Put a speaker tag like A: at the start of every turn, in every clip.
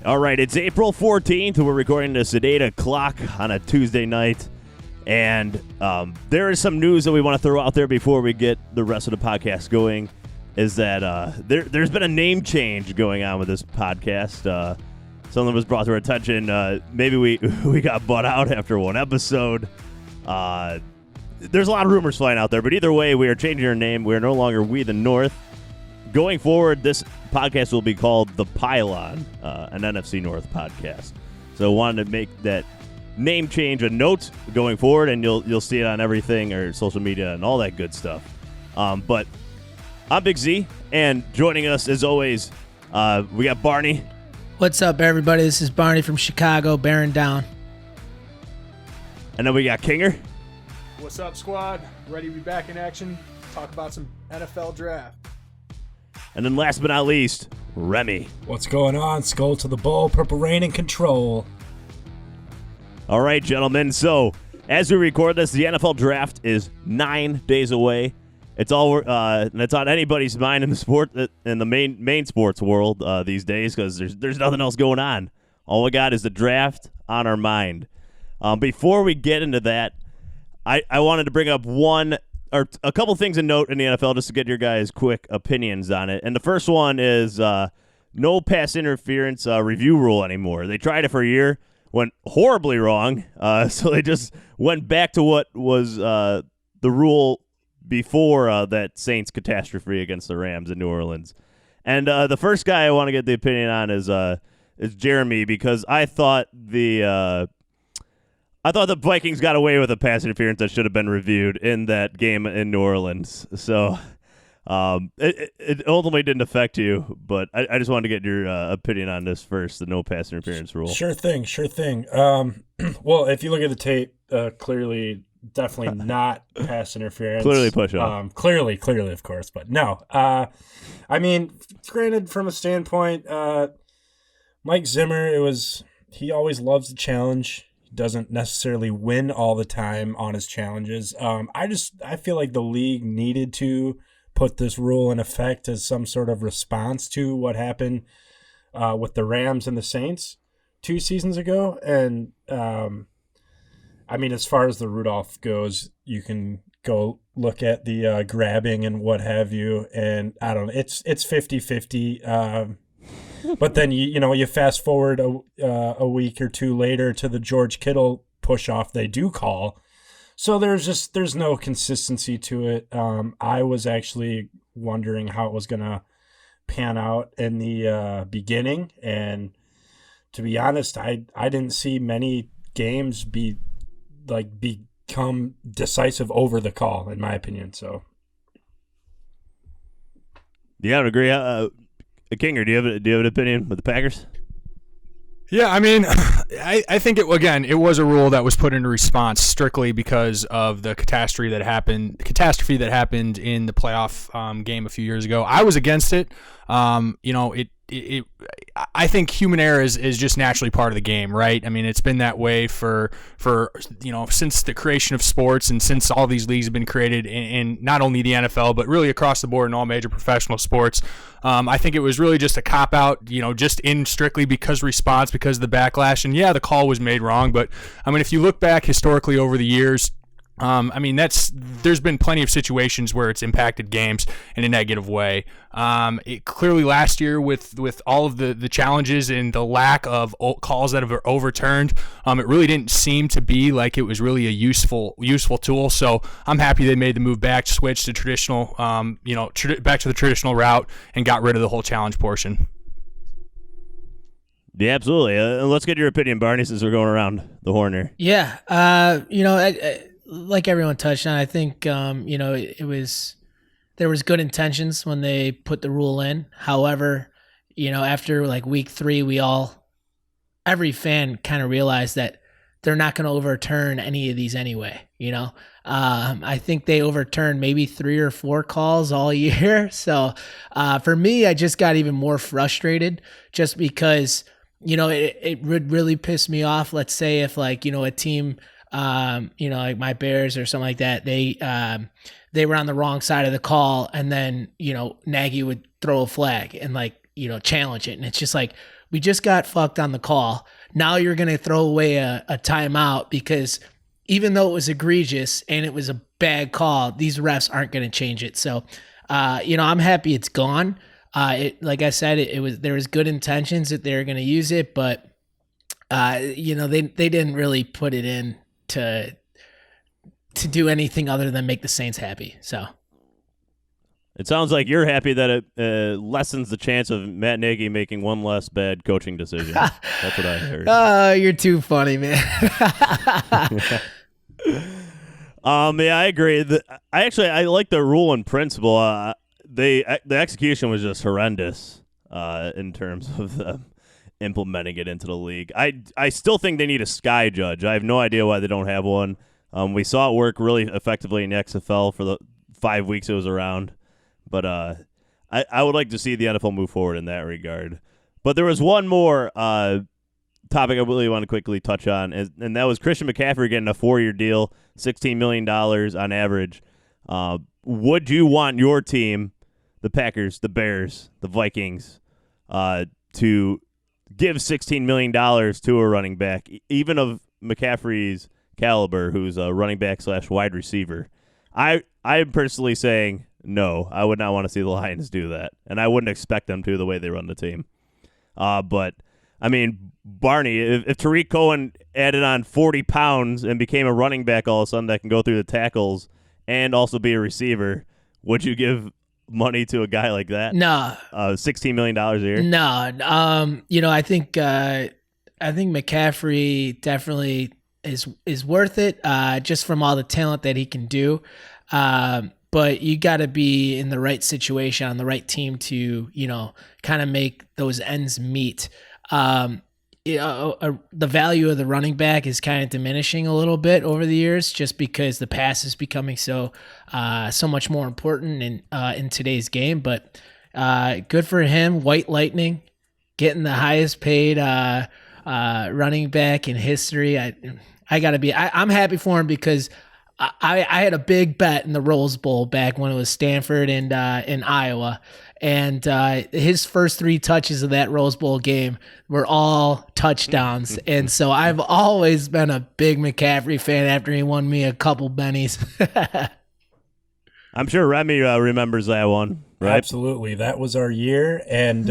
A: All right, it's April 14th. We're recording this at 8 o'clock on a Tuesday night. And there is some news that we want to throw out there before we get the rest of the podcast going, is that there's been a name change going on with this podcast. Something was brought to our attention. Maybe we got bought out after one episode. There's a lot of rumors flying out there, but either way, we are changing our name. We are no longer We the North. Going forward, this podcast will be called The Pylon, an NFC North podcast. So wanted to make that name change a note going forward, and you'll see it on everything, or social media and all that good stuff. But I'm Big Z, and joining us as always, we got Barney.
B: What's up, everybody? This is Barney from Chicago, bearing down.
A: And then we got Kinger.
C: What's up, squad? Ready to be back in action. Talk about some NFL draft.
A: And then last but not least, Remy.
D: What's going on? Skull to the bowl, Purple Rain in control.
A: All right, gentlemen. So as we record this, the NFL draft is 9 days away. It's all it's on anybody's mind in the sport, in the main sports world these days, because there's nothing else going on. All we got is the draft on our mind. Before we get into that, I wanted to bring up a couple things to note in the NFL just to get your guys' quick opinions on it. And the first one is no pass interference review rule anymore. They tried it for a year, went horribly wrong, so they just went back to what was the rule before that Saints catastrophe against the Rams in New Orleans. And the first guy I want to get the opinion on is Jeremy, because I thought the Vikings got away with a pass interference that should have been reviewed in that game in New Orleans. So it ultimately didn't affect you, but I just wanted to get your opinion on this first, the no pass interference rule.
D: Sure thing. Well, if you look at the tape, clearly, definitely not pass interference.
A: Clearly push off.
D: Clearly, of course, but no. I mean, granted, from a standpoint, Mike Zimmer, he always loves the challenge. Doesn't necessarily win all the time on his challenges. I feel like the league needed to put this rule in effect as some sort of response to what happened with the Rams and the Saints 2 seasons ago. And I mean, as far as the Rudolph goes, you can go look at the grabbing and what have you. And I don't know, it's 50-50. But then you fast forward a week or two later to the George Kittle push off they do call. So there's no consistency to it. I was actually wondering how it was going to pan out in the beginning, and to be honest, I didn't see many games become decisive over the call, in my opinion. So
A: Yeah, I would agree. Kinger, do you have an opinion with the Packers?
E: Yeah, I mean, I think it was a rule that was put into response strictly because of the catastrophe that happened in the playoff game a few years ago. I was against it. I think human error is just naturally part of the game, right? I mean, it's been that way for since the creation of sports and since all these leagues have been created in not only the NFL but really across the board in all major professional sports. I think it was really just a cop out, just in strictly because of the backlash. And yeah, the call was made wrong, but I mean, if you look back historically over the years, there's been plenty of situations where it's impacted games in a negative way. Clearly last year with all of the challenges and the lack of calls that have overturned, it really didn't seem to be like it was really a useful tool. So I'm happy they made the move back, switched to traditional, back to the traditional route and got rid of the whole challenge portion.
A: Yeah, absolutely. Let's get your opinion, Barney, since we're going around the horn here.
B: Yeah, like everyone touched on, I think there was good intentions when they put the rule in. However, after like week 3, every fan kind of realized that they're not going to overturn any of these anyway. I think they overturned maybe 3 or 4 calls all year. So for me, I just got even more frustrated just because it would really piss me off. Let's say if a team. Like my Bears or something like that, they were on the wrong side of the call, and then Nagy would throw a flag and challenge it, and it's just like, we just got fucked on the call. Now you're going to throw away a timeout because even though it was egregious and it was a bad call, these refs aren't going to change it. So, I'm happy it's gone. Like I said, there was good intentions that they were going to use it, but they didn't really put it in to do anything other than make the Saints happy. So
A: It sounds like you're happy that it lessens the chance of Matt Nagy making one less bad coaching decision. That's what I heard.
B: Oh, you're too funny, man.
A: Yeah, I agree. I like the rule in principle. The execution was just horrendous in terms of them implementing it into the league. I still think they need a sky judge. I have no idea why they don't have one. We saw it work really effectively in the XFL for the 5 weeks it was around. But I would like to see the NFL move forward in that regard. But there was one more topic I really want to quickly touch on, and that was Christian McCaffrey getting a 4-year deal, $16 million on average. Would you want your team, the Packers, the Bears, the Vikings, to give $16 million to a running back, even of McCaffrey's caliber, who's a running back / wide receiver? I'm personally saying no. I would not want to see the Lions do that, and I wouldn't expect them to the way they run the team. But, I mean, Barney, if Tariq Cohen added on 40 pounds and became a running back all of a sudden that can go through the tackles and also be a receiver, would you give money to a guy like that?
B: No.
A: $16 million a year?
B: No. I think McCaffrey definitely is worth it just from all the talent that he can do. But you got to be in the right situation on the right team to, kind of make those ends meet. The value of the running back is kind of diminishing a little bit over the years, just because the pass is becoming so much more important in today's game. But good for him, White Lightning, getting the highest paid running back in history. I'm happy for him because I had a big bet in the Rose Bowl back when it was Stanford and in Iowa, and his first 3 touches of that Rose Bowl game were all touchdowns. And so I've always been a big McCaffrey fan after he won me a couple bennies.
A: I'm sure Remy remembers that one, right?
D: Absolutely. That was our year, and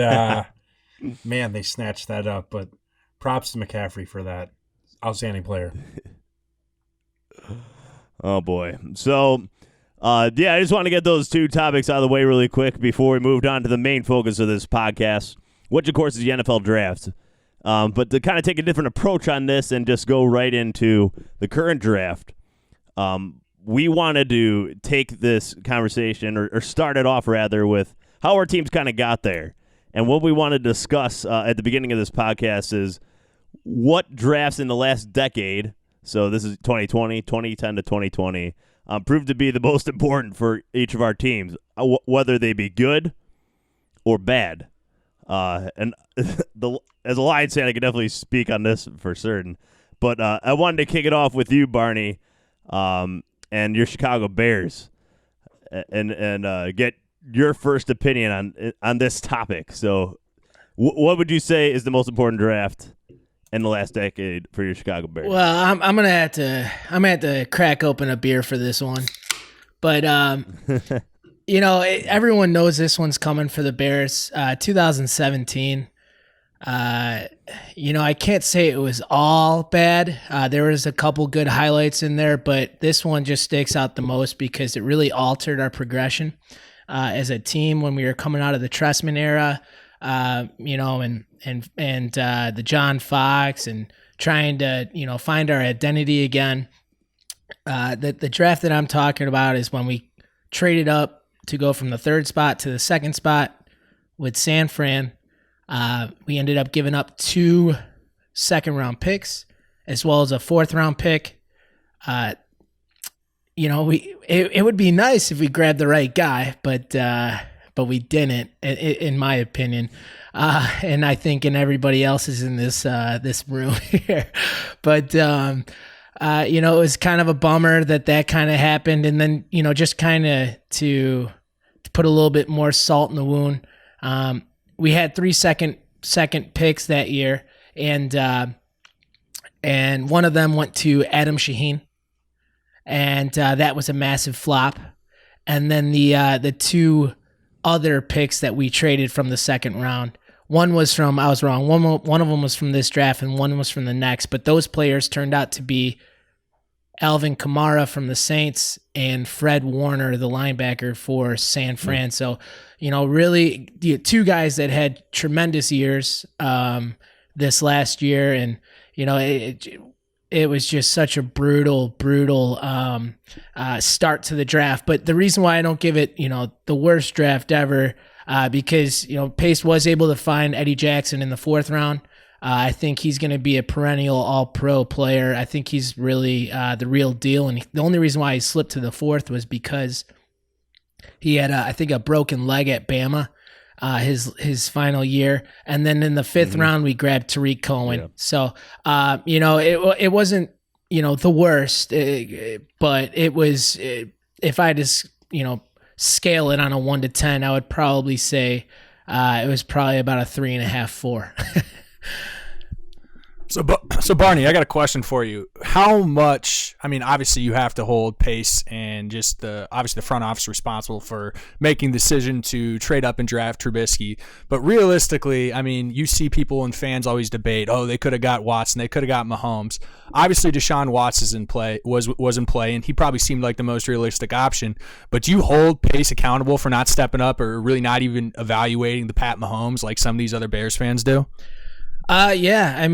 D: man, they snatched that up. But props to McCaffrey for that. Outstanding player.
A: Oh, boy. So, I just want to get those 2 topics out of the way really quick before we moved on to the main focus of this podcast, which, of course, is the NFL draft. But to kind of take a different approach on this and just go right into the current draft, we wanted to take this conversation or start it off, rather, with how our teams kind of got there. And what we want to discuss at the beginning of this podcast is what drafts in the last decade, so this is 2010 to 2020, proved to be the most important for each of our teams, whether they be good or bad. And as a Lions fan, I can definitely speak on this for certain. But I wanted to kick it off with you, Barney, and your Chicago Bears, and get your first opinion on this topic. So, what would you say is the most important draft in the last decade for your Chicago Bears?
B: Well, I'm gonna have to crack open a beer for this one, but everyone knows this one's coming for the Bears. 2017. I can't say it was all bad. There was a couple good highlights in there, but this one just sticks out the most because it really altered our progression as a team when we were coming out of the Trestman era. And the John Fox and trying to, find our identity again. The draft that I'm talking about is when we traded up to go from the 3rd spot to the 2nd spot with San Fran. We ended up giving up 2 second-round picks as well as a 4th-round pick. It would be nice if we grabbed the right guy, but we didn't, in my opinion. And I think in everybody else's in this room here. But, it was kind of a bummer that kind of happened. And then, just kind of to put a little bit more salt in the wound, we had 3 second second picks that year, and one of them went to Adam Shaheen, and that was a massive flop. And then the two other picks that we traded from the second round, one was from, I was wrong, one of them was from this draft and one was from the next, but those players turned out to be Alvin Kamara from the Saints and Fred Warner, the linebacker for San Fran. So, really two guys that had tremendous years this last year. And, it was just such a brutal start to the draft. But the reason why I don't give it, the worst draft ever, because, Pace was able to find Eddie Jackson in the fourth round. I think he's going to be a perennial all-pro player. I think he's really the real deal. And the only reason why he slipped to the fourth was because he had, I think, a broken leg at Bama his final year. And then in the fifth round, we grabbed Tariq Cohen. Yeah. So, it wasn't, the worst, but it was, if I just, scale it on a 1 to 10, I would probably say it was probably about a 3.5, 4.
E: So Barney, I got a question for you. How much, obviously you have to hold Pace and just obviously the front office responsible for making the decision to trade up and draft Trubisky. But realistically, you see people and fans always debate, they could have got Watson, they could have got Mahomes. Obviously Deshaun Watson was in play, and he probably seemed like the most realistic option. But do you hold Pace accountable for not stepping up or really not even evaluating the Pat Mahomes like some of these other Bears fans do?
B: Yeah.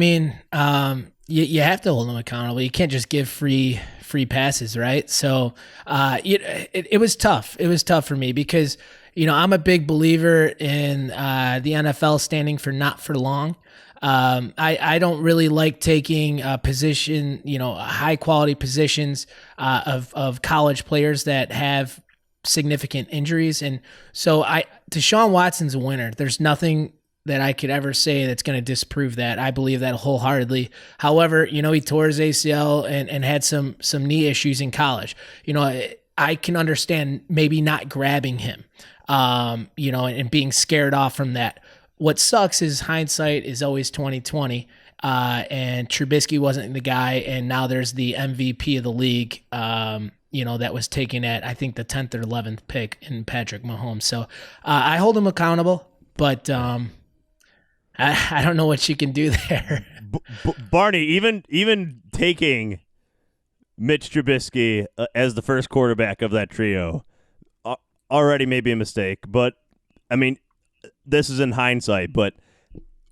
B: You have to hold them accountable. You can't just give free passes, right? So, it was tough. It was tough for me because, I'm a big believer in the NFL standing for not for long. I don't really like taking a position, high quality positions of college players that have significant injuries, and so Deshaun Watson's a winner. There's nothing that I could ever say that's going to disprove that. I believe that wholeheartedly. However, he tore his ACL and had some knee issues in college. I can understand maybe not grabbing him, and being scared off from that. What sucks is hindsight is always 20/20, and Trubisky wasn't the guy, and now there's the MVP of the league, that was taken at, I think, the 10th or 11th pick in Patrick Mahomes. So I hold him accountable, but I don't know what you can do there.
A: Barney, even taking Mitch Trubisky as the first quarterback of that trio already may be a mistake. But, this is in hindsight. But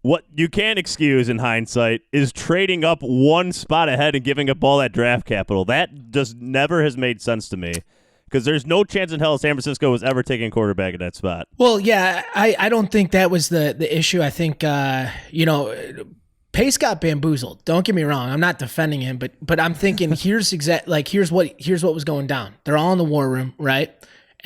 A: what you can't excuse in hindsight is trading up one spot ahead and giving up all that draft capital. That just never has made sense to me. Because there's no chance in hell San Francisco was ever taking quarterback at that spot.
B: Well, yeah, I don't think that was the issue. I think, Pace got bamboozled. Don't get me wrong. I'm not defending him, but I'm thinking here's what was going down. They're all in the war room, right?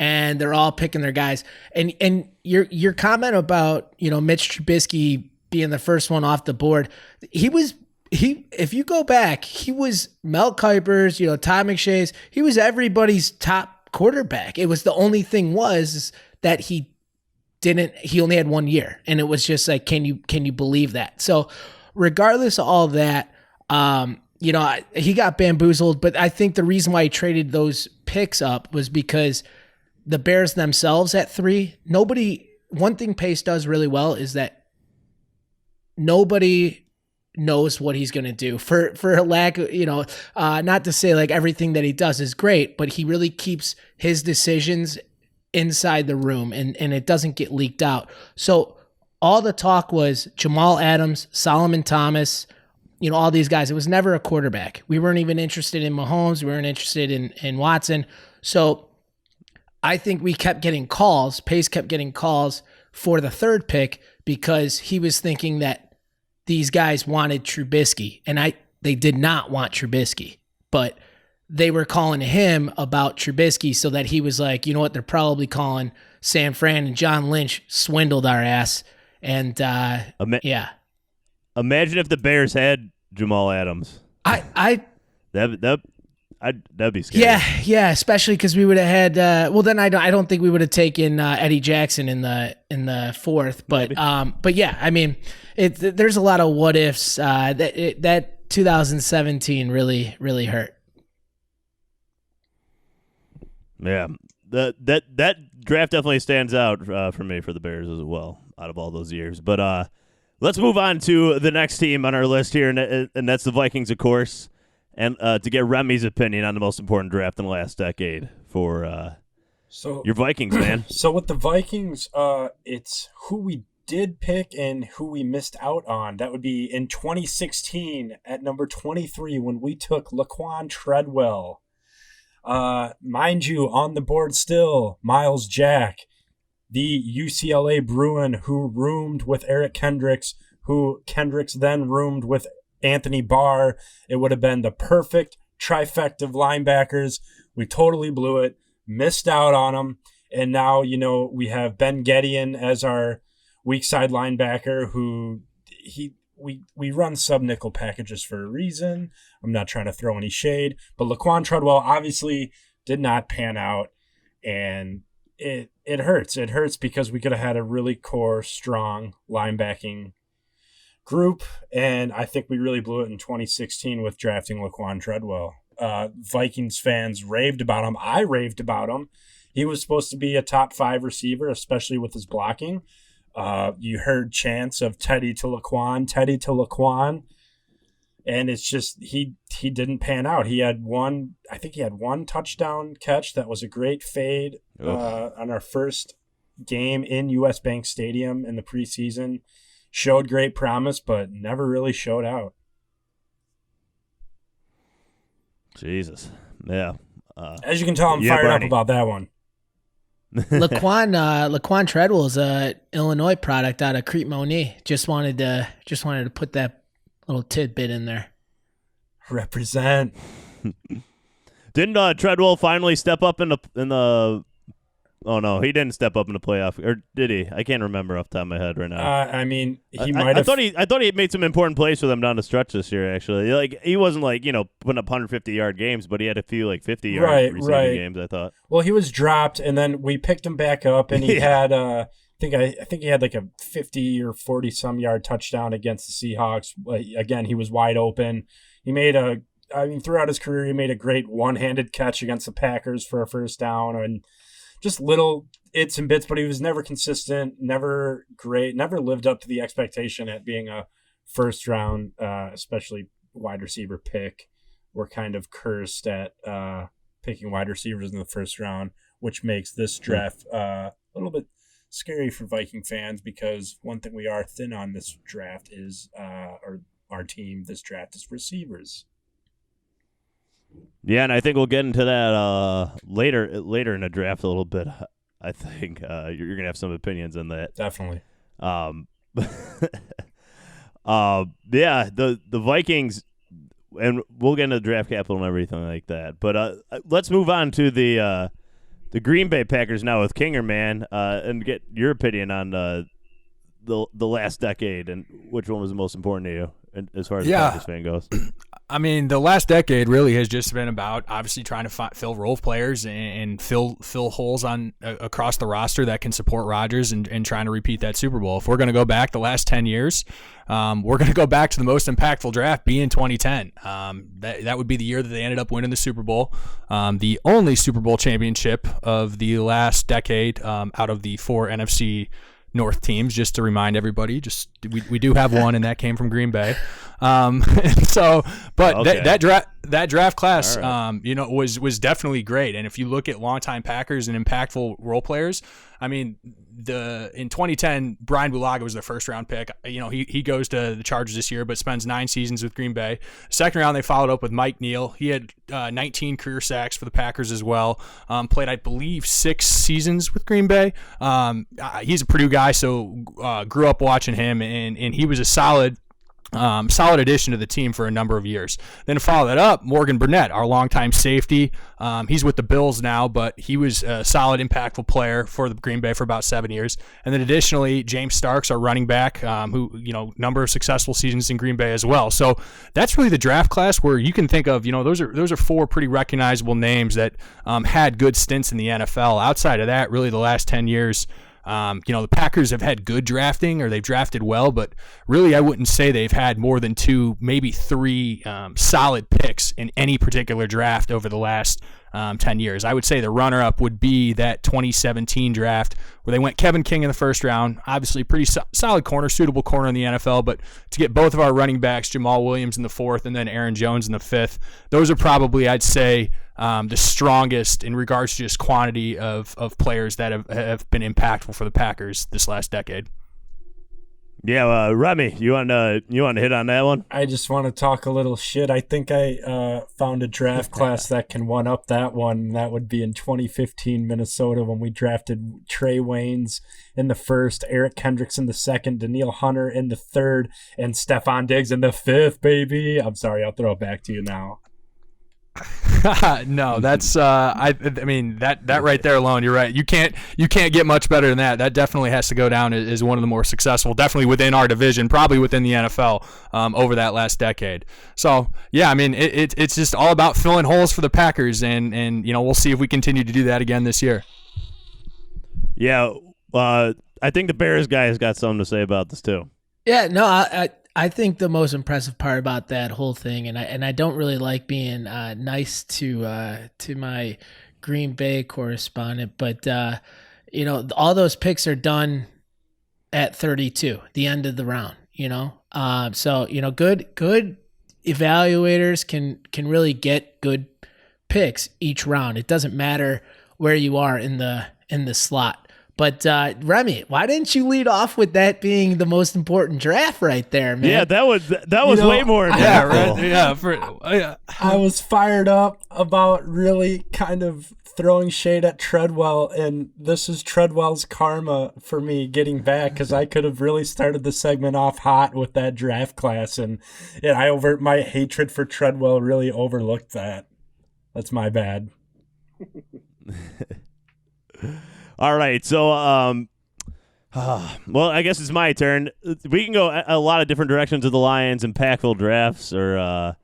B: And they're all picking their guys. And your comment about, Mitch Trubisky being the first one off the board, if you go back, he was Mel Kiper's, Todd McShay's, he was everybody's top quarterback. It was the only thing was that he only had 1 year, and it was just like, can you believe that? So regardless of all that, he got bamboozled, but I think the reason why he traded those picks up was because the Bears themselves at 3, one thing Pace does really well is that nobody knows what he's going to do for a lack of, not to say like everything that he does is great, but he really keeps his decisions inside the room and it doesn't get leaked out. So all the talk was Jamal Adams, Solomon Thomas, all these guys. It was never a quarterback. We weren't even interested in Mahomes. We weren't interested in Watson. So I think we kept getting calls. Pace kept getting calls for the third pick because he was thinking that these guys wanted Trubisky, and they did not want Trubisky, but they were calling him about Trubisky so that he was like, you know what, they're probably calling San Fran, and John Lynch swindled our ass. And yeah.
A: Imagine if the Bears had Jamal Adams.
B: I
A: that'd be scary.
B: Yeah, especially because we would have had. Well, then I don't think we would have taken Eddie Jackson in the fourth. But yeah, I mean, there's a lot of what ifs. That 2017 really hurt.
A: Yeah, that draft definitely stands out for me for the Bears as well out of all those years. But let's move on to the next team on our list here, and that's the Vikings, of course. And to get Remy's opinion on the most important draft in the last decade for your Vikings, man.
D: So with the Vikings, it's who we did pick and who we missed out on. That would be in 2016 at number 23 when we took Laquan Treadwell. Mind you, on the board still, Miles Jack, the UCLA Bruin who roomed with Eric Kendricks, who Kendricks then roomed with Anthony Barr. It would have been the perfect trifecta of linebackers. We totally blew it, missed out on them, and now, we have Ben Gedeon as our weak side linebacker who we run sub-nickel packages for a reason. I'm not trying to throw any shade, but Laquan Treadwell obviously did not pan out, and it hurts. It hurts because we could have had a really core, strong linebacking group, and I think we really blew it in 2016 with drafting Laquan Treadwell. Vikings fans raved about him. I raved about him. He was supposed to be a top 5 receiver, especially with his blocking. You heard chants of Teddy to Laquan, and it's just he didn't pan out. He had one touchdown catch that was a great fade on our first game in US Bank Stadium in the preseason. Showed great promise, but never really showed out.
A: Jesus, yeah.
D: As you can tell, I'm fired up about that one.
B: Laquan Treadwell is a Illinois product out of Crete-Monee. Just wanted to put that little tidbit in there.
D: Represent.
A: Didn't Treadwell finally step up in the? Oh no, he didn't step up in the playoff, or did he? I can't remember off the top of my head right now.
D: He might have.
A: I thought he made some important plays for them down the stretch this year. Actually, like he wasn't putting up 150-yard games, but he had a few 50-yard receiving games. I thought.
D: Well, he was dropped, and then we picked him back up, and he had I think he had like a 50 or 40 some yard touchdown against the Seahawks. Again, he was wide open. He made throughout his career, he made a great one-handed catch against the Packers for a first down, and just little its and bits, but he was never consistent, never great, never lived up to the expectation at being a first round, especially wide receiver pick. We're kind of cursed at picking wide receivers in the first round, which makes this draft a little bit scary for Viking fans, because one thing we are thin on this draft is, or our team this draft is receivers.
A: Yeah, and I think we'll get into that later in the draft a little bit. I think you're gonna have some opinions on that.
D: Definitely.
A: Yeah, the Vikings, and we'll get into the draft capital and everything like that. But let's move on to the Green Bay Packers now with Kinger, man, and get your opinion on the last decade and which one was the most important to you, as far as the Packers fan goes.
E: I mean, the last decade really has just been about obviously trying to fill role players and fill holes on across the roster that can support Rodgers and trying to repeat that Super Bowl. If we're going to go back the last 10 years, we're going to go back to the most impactful draft being 2010. That would be the year that they ended up winning the Super Bowl, the only Super Bowl championship of the last decade out of the 4 NFC North teams, just to remind everybody. Just we do have one, and that came from Green Bay. So, but
A: okay.
E: that draft class,
A: right.
E: Was definitely great. And if you look at longtime Packers and impactful role players, I mean, in 2010, Brian Bulaga was their first round pick. He goes to the Chargers this year, but spends 9 seasons with Green Bay. Second round, they followed up with Mike Neal. He had 19 career sacks for the Packers as well. Played, I believe, 6 seasons with Green Bay. He's a Purdue guy, so grew up watching him, and he was a solid solid addition to the team for a number of years. Then to follow that up, Morgan Burnett, our longtime safety. He's with the Bills now, but he was a solid, impactful player for the Green Bay for about 7 years. And then additionally, James Starks, our running back, who, number of successful seasons in Green Bay as well. So that's really the draft class where you can think of, those are four pretty recognizable names that had good stints in the NFL. Outside of that, really the last 10 years, the Packers have had good drafting, or they've drafted well, but really I wouldn't say they've had more than 2, maybe 3 solid picks in any particular draft over the last 10 years. I would say the runner-up would be that 2017 draft where they went Kevin King in the first round, obviously pretty solid corner, suitable corner in the NFL, but to get both of our running backs, Jamal Williams in the 4th and then Aaron Jones in the 5th, those are probably, I'd say, the strongest in regards to just quantity of players that have been impactful for the Packers this last decade.
A: Yeah, Remy, you want to hit on that one?
D: I just want to talk a little shit. I think I found a draft class that can one up that one. That would be in 2015 Minnesota when we drafted Trey Waynes in the 1st, Eric Kendricks in the 2nd, Danielle Hunter in the 3rd, and Stephon Diggs in the 5th, baby. I'm sorry, I'll throw it back to you now.
E: No, that's I mean that right there alone, you're right. You can't get much better than that. That definitely has to go down as one of the more successful, definitely within our division, probably within the NFL over that last decade. So yeah, I mean it's just all about filling holes for the Packers, and we'll see if we continue to do that again this year.
A: Yeah, I think the Bears guy has got something to say about this too.
B: Yeah, no, I think the most impressive part about that whole thing, and I don't really like being nice to my Green Bay correspondent, but all those picks are done at 32, the end of the round. So good evaluators can really get good picks each round. It doesn't matter where you are in the slot. But Remy, why didn't you lead off with that being the most important draft right there, man?
A: Yeah, that was way more impactful.
E: Yeah.
D: I was fired up about really kind of throwing shade at Treadwell, and this is Treadwell's karma for me getting back, because I could have really started the segment off hot with that draft class, and my hatred for Treadwell really overlooked that. That's my bad.
A: All right, so well, I guess it's my turn. We can go a lot of different directions with the Lions, impactful drafts, or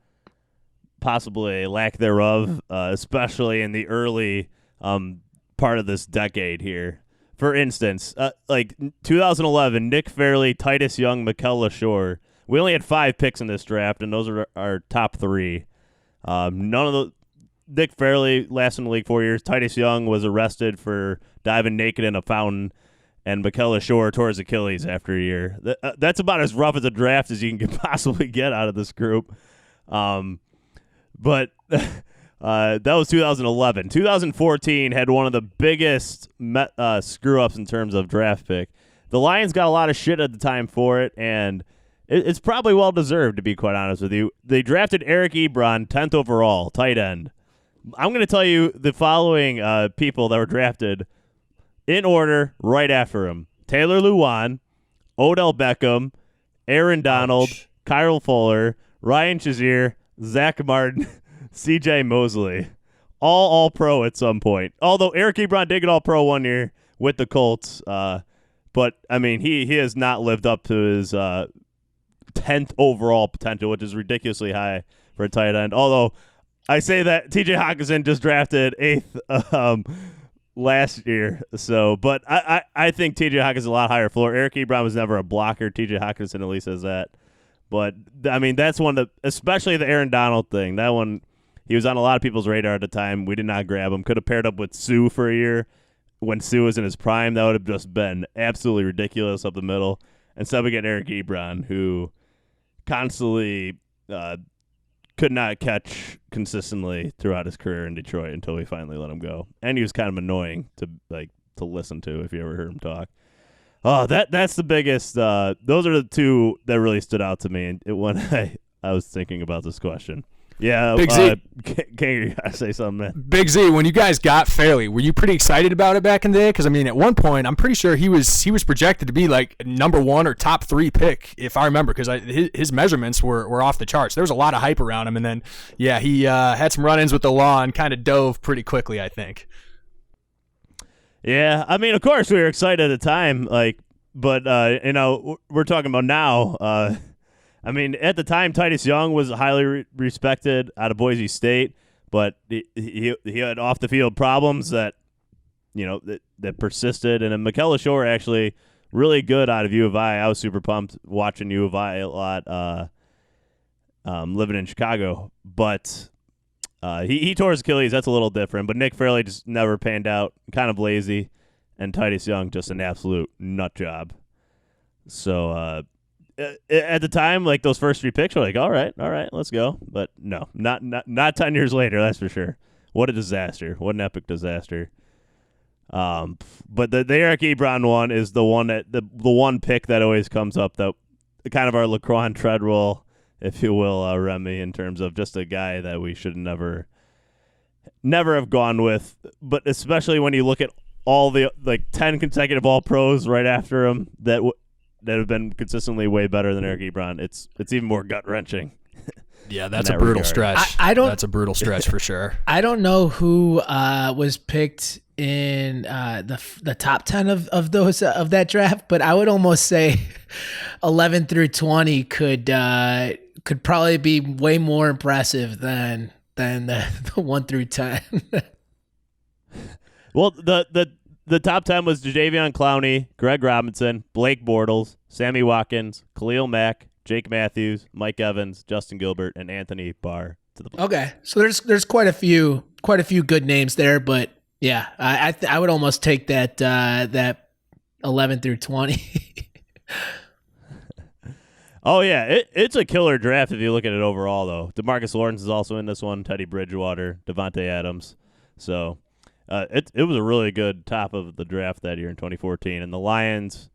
A: possibly a lack thereof, especially in the early part of this decade here. For instance, like 2011, Nick Fairley, Titus Young, Mikel LaShore. We only had 5 picks in this draft, and those are our top 3. None of the Nick Fairley lasted in the league 4 years. Titus Young was arrested for diving naked in a fountain, and Mikel LaShore tore his Achilles after a year. That's about as rough as a draft as you can possibly get out of this group. But that was 2011. 2014 had one of the biggest screw-ups in terms of draft pick. The Lions got a lot of shit at the time for it, and it's probably well-deserved, to be quite honest with you. They drafted Eric Ebron, 10th overall, tight end. I'm going to tell you the following people that were drafted in order right after him. Taylor Lewan, Odell Beckham, Aaron Donald, Kyle Fuller, Ryan Shazier, Zach Martin, C.J. Mosley. All pro at some point. Although Eric Ebron did get all pro 1 year with the Colts. But, I mean, he has not lived up to his 10th overall potential, which is ridiculously high for a tight end. Although I say that T.J. Hockenson just drafted 8th last year. So, but I think T.J. Hockenson is a lot higher floor. Eric Ebron was never a blocker. T.J. Hockenson at least says that. But, I mean, that's one of the, especially the Aaron Donald thing. That one, he was on a lot of people's radar at the time. We did not grab him. Could have paired up with Sue for a year when Sue was in his prime. That would have just been absolutely ridiculous up the middle. Instead, we get Eric Ebron, who constantly could not catch consistently throughout his career in Detroit until we finally let him go. And he was kind of annoying to listen to if you ever heard him talk. Oh, that's the biggest. Those are the 2 that really stood out to me when I was thinking about this question. Yeah,
E: Big Z.
A: Kanger, you gotta say something, man.
E: Big Z, when you guys got Fairley, were you pretty excited about it back in the day? Because I mean, at one point, I'm pretty sure he was projected to be like number 1 or top 3 pick, if I remember, because his measurements were off the charts. There was a lot of hype around him, and then he had some run-ins with the law and kind of dove pretty quickly, I think.
A: Yeah, I mean, of course we were excited at the time, but we're talking about now. I mean, at the time, Titus Young was highly respected out of Boise State, but he had off the field problems that persisted. And then Mikel Shore actually really good out of U of I. I was super pumped watching U of I a lot, living in Chicago. But he tore his Achilles. That's a little different. But Nick Fairley just never panned out. Kind of lazy, and Titus Young just an absolute nut job. So. At the time, like those first 3 picks were like, all right, let's go. But no, not 10 years later, that's for sure. What a disaster! What an epic disaster. But the Eric Ebron one is the one that the one pick that always comes up, that kind of our Laquan Treadwell, if you will, Remy, in terms of just a guy that we should never have gone with. But especially when you look at all the 10 consecutive All Pros right after him that have been consistently way better than Eric Ebron. It's even more gut wrenching.
E: Yeah, that's a brutal stretch. That's a brutal stretch for sure.
B: I don't know who was picked in the top 10 of those of that draft, but I would almost say 11 through 20 could probably be way more impressive than the 1 through 10.
A: Well, the top 10 was Jadeveon Clowney, Greg Robinson, Blake Bortles, Sammy Watkins, Khalil Mack, Jake Matthews, Mike Evans, Justin Gilbert, and Anthony Barr.
B: Okay, so there's quite a few good names there, but yeah, I would almost take that 11 through 20.
A: Oh yeah, it's a killer draft if you look at it overall, though. DeMarcus Lawrence is also in this one. Teddy Bridgewater, Devontae Adams. So. It was a really good top of the draft that year in 2014, and the Lions,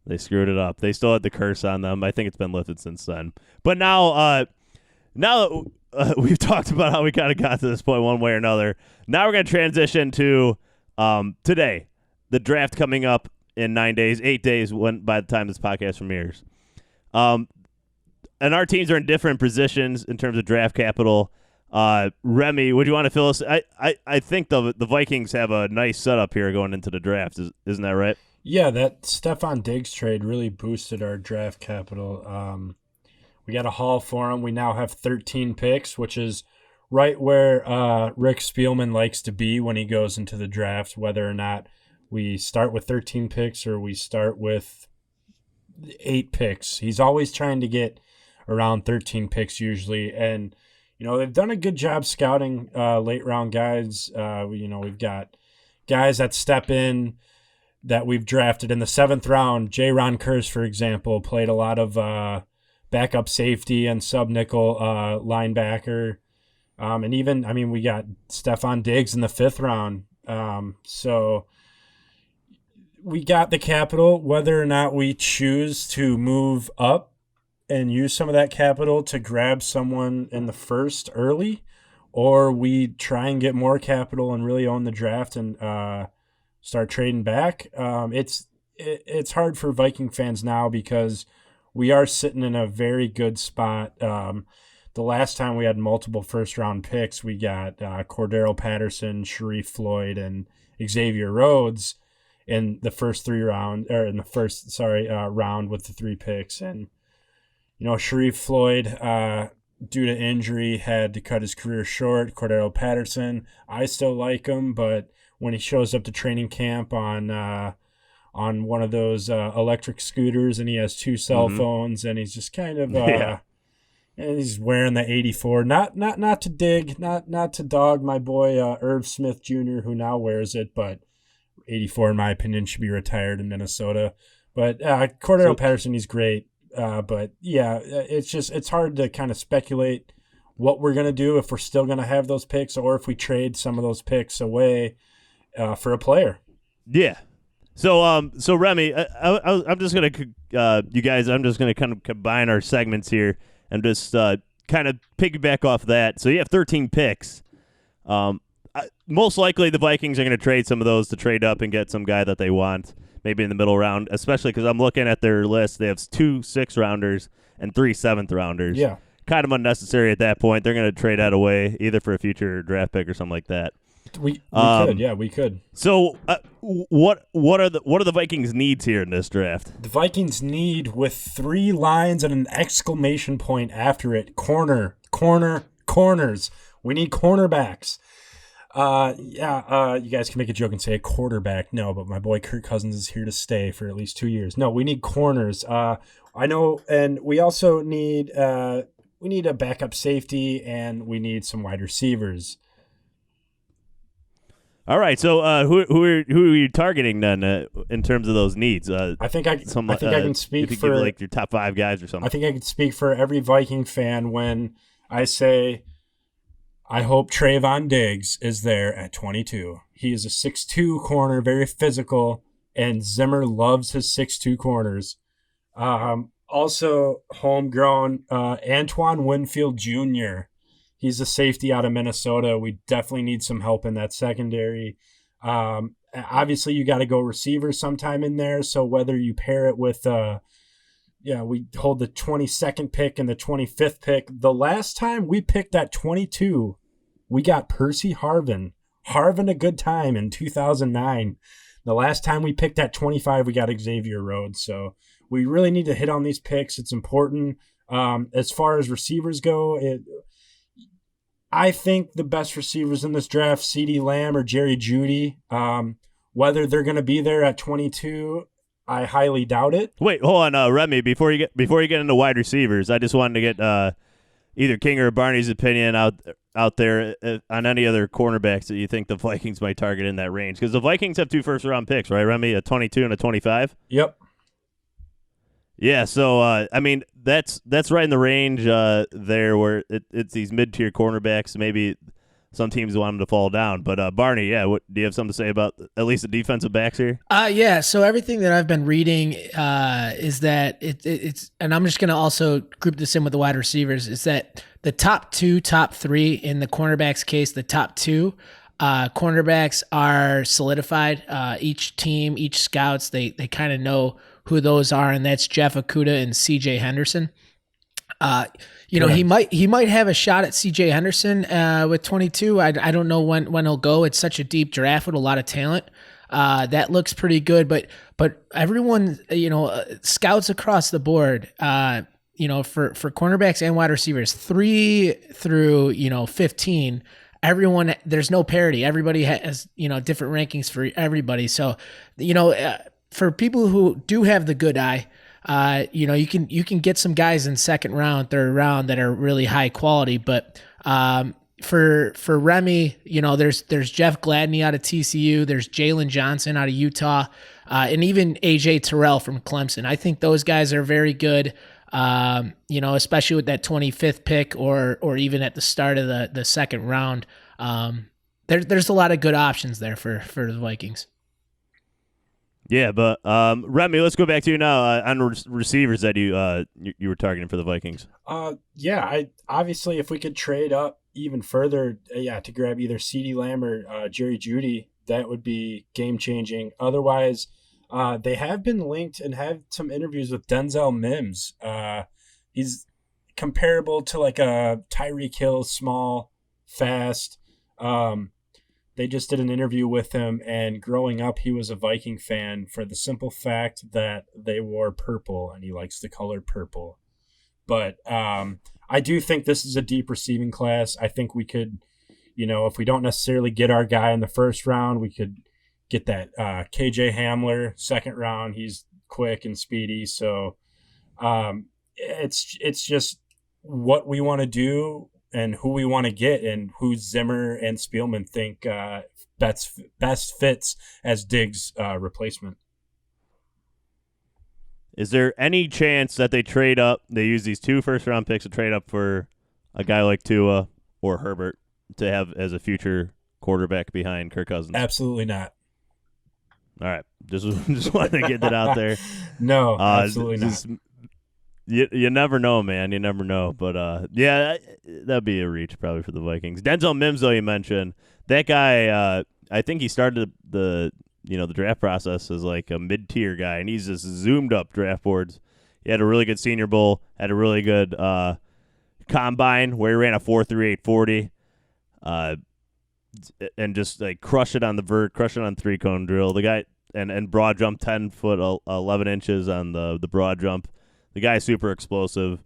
A: they screwed it up. They still had the curse on them. I think it's been lifted since then. But now that we've talked about how we kind of got to this point one way or another, now we're going to transition to today, the draft coming up in 8 days by the time this podcast premieres. And our teams are in different positions in terms of draft capital. Remy, would you want to fill us? I think the Vikings have a nice setup here going into the draft. Isn't that right?
D: Yeah, that Stephon Diggs trade really boosted our draft capital. We got a haul for him. We now have 13 picks, which is right where Rick Spielman likes to be when he goes into the draft, whether or not we start with 13 picks or we start with 8 picks. He's always trying to get around 13 picks usually, and they've done a good job scouting late round guys. We've got guys that step in that we've drafted in the 7th round. J-Ron Curse, for example, played a lot of backup safety and sub-nickel linebacker. And even, we got Stephon Diggs in the 5th round. So we got the capital. Whether or not we choose to move up and use some of that capital to grab someone in the 1st early, or we try and get more capital and really own the draft and start trading back. It's hard for Viking fans now because we are sitting in a very good spot. The last time we had multiple 1st-round picks, we got Cordero Patterson, Sharif Floyd, and Xavier Rhodes in the first round with the 3 picks. And Sharif Floyd, due to injury, had to cut his career short. Cordero Patterson, I still like him, but when he shows up to training camp on one of those electric scooters and he has 2 cell phones and he's just kind of and he's wearing the 84. Not to dig, not to dog my boy Irv Smith Jr., who now wears it, but 84 in my opinion should be retired in Minnesota. But Cordero Patterson, he's great. But yeah, it's hard to kind of speculate what we're going to do, if we're still going to have those picks or if we trade some of those picks away for a player.
A: Yeah. So Remy, I'm just going to, you guys, I'm just going to kind of combine our segments here and just kind of piggyback off that. So you have 13 picks. Most likely the Vikings are going to trade some of those to trade up and get some guy that they want, maybe in the middle round, especially because I'm looking at their list. They have 2 6th-rounders and 3 7th-rounders.
D: Yeah.
A: Kind of unnecessary at that point. They're going to trade that away either for a future draft pick or something like that.
D: We could. Yeah, we could.
A: So what are the Vikings' needs here in this draft?
D: The Vikings need, with 3 lines and an exclamation point after it, corners. We need cornerbacks. You guys can make a joke and say a quarterback. No, but my boy Kirk Cousins is here to stay for at least 2 years. No, we need corners. I know, and we also need a backup safety, and we need some wide receivers.
A: All right, so who are you targeting then in terms of those needs?
D: I think I can speak
A: if you
D: for
A: give, like, your top 5 guys or something.
D: I think I can speak for every Viking fan when I say I hope Trayvon Diggs is there at 22. He is a 6'2" corner, very physical, and Zimmer loves his 6'2" corners. Also, homegrown Antoine Winfield Jr. He's a safety out of Minnesota. We definitely need some help in that secondary. Obviously, you got to go receiver sometime in there. So whether you pair it with, we hold the 22nd pick and the 25th pick. The last time we picked at 22, we got Percy Harvin. Harvin a good time in 2009. The last time we picked at 25, we got Xavier Rhodes. So we really need to hit on these picks. It's important. As far as receivers go, I think the best receivers in this draft, CeeDee Lamb or Jerry Jeudy. Whether they're going to be there at 22, I highly doubt it.
A: Wait, hold on, Remy. Before you get into wide receivers, I just wanted to get either King or Barney's opinion out there on any other cornerbacks that you think the Vikings might target in that range, because the Vikings have 2 first-round picks, right, Remy? A 22 and a 25.
D: Yep.
A: Yeah, so I mean that's right in the range there where it's these mid-tier cornerbacks. Maybe some teams want them to fall down, but Barney, do you have something to say about at least the defensive backs here?
B: Yeah. So everything that I've been reading is that it's, and I'm just going to also group this in with the wide receivers, is that the top 3 in the cornerbacks case, the top 2 cornerbacks are solidified. Each team, each scouts, they kind of know who those are, and that's Jeff Okudah and C.J. Henderson. He might have a shot at C.J. Henderson with 22. I don't know when he'll go. It's such a deep draft with a lot of talent. That looks pretty good, but everyone, scouts across the board, for cornerbacks and wide receivers, 3 through 15. Everyone, there's no parity. Everybody has different rankings for everybody. So for people who do have the good eye, you can get some guys in 2nd round, 3rd round that are really high quality. But for Remy, there's Jeff Gladney out of TCU, there's Jalen Johnson out of Utah, and even AJ Terrell from Clemson. I think those guys are very good. Especially with that 25th pick or even at the start of the 2nd round. There's a lot of good options there for the Vikings.
A: Yeah, but Remy, let's go back to you now on receivers that you were targeting for the Vikings.
D: Obviously, if we could trade up even further, to grab either CeeDee Lamb or Jerry Jeudy, that would be game changing. Otherwise, they have been linked and have some interviews with Denzel Mims. He's comparable to like a Tyreek Hill, small, fast. They just did an interview with him, and growing up, he was a Viking fan for the simple fact that they wore purple, and he likes the color purple. But I do think this is a deep receiving class. I think we could, if we don't necessarily get our guy in the 1st round, we could get that KJ Hamler 2nd round. He's quick and speedy. So it's just what we want to do and who we want to get, and who Zimmer and Spielman think best fits as Diggs' replacement.
A: Is there any chance that they trade up? They use these 2 first-round picks to trade up for a guy like Tua or Herbert to have as a future quarterback behind Kirk Cousins?
D: Absolutely not.
A: All right, just wanted to get that out there.
D: No, absolutely not.
A: You never know, man. You never know. But yeah, that'd be a reach probably for the Vikings. Denzel Mims, though, you mentioned that guy. I think he started the draft process as like a mid-tier guy, and he's just zoomed up draft boards. He had a really good Senior Bowl, had a really good combine where he ran a 4.38 40, and just like crush it on the vert, crush it on 3-cone drill. The guy and broad jump 10 foot 11 inches on the broad jump. The guy's super explosive.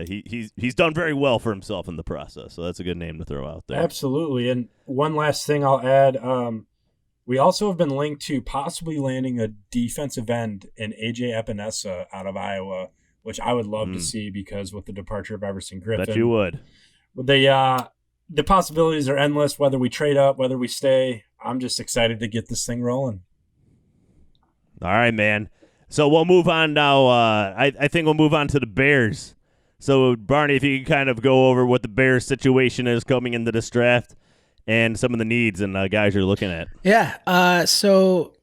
A: He's done very well for himself in the process, so that's a good name to throw out there.
D: Absolutely. And one last thing I'll add, we also have been linked to possibly landing a defensive end in AJ Epinesa out of Iowa, which I would love to see, because with the departure of Everson Griffin,
A: Bet you would.
D: The possibilities are endless. Whether we trade up, whether we stay, I'm just excited to get this thing rolling.
A: All right, man. So we'll move on now. I think we'll move on to the Bears. So, Barney, if you can kind of go over what the Bears situation is coming into this draft and some of the needs and guys you're looking at.
B: Yeah. So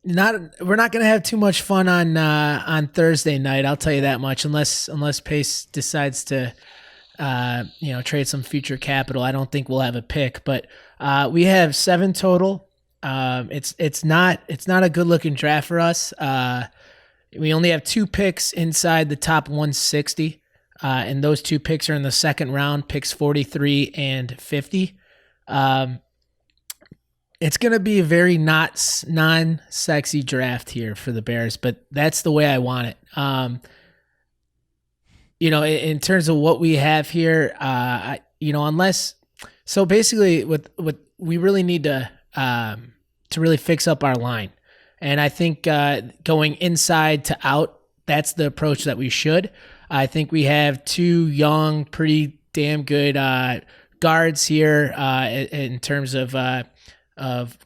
B: we're not going to have too much fun on Thursday night. I'll tell you that much, unless Pace decides to trade some future capital. I don't think we'll have a pick, but we have 7 total. It's not a good looking draft for us. We only have 2 picks inside the top 160. And those 2 picks are in the second round, picks 43 and 50. It's going to be a very non-sexy draft here for the Bears, but that's the way I want it. In terms of what we have here, so basically what we really need to really fix up our line. And I think going inside to out, that's the approach that we should. I think we have 2 young, pretty damn good guards here in terms of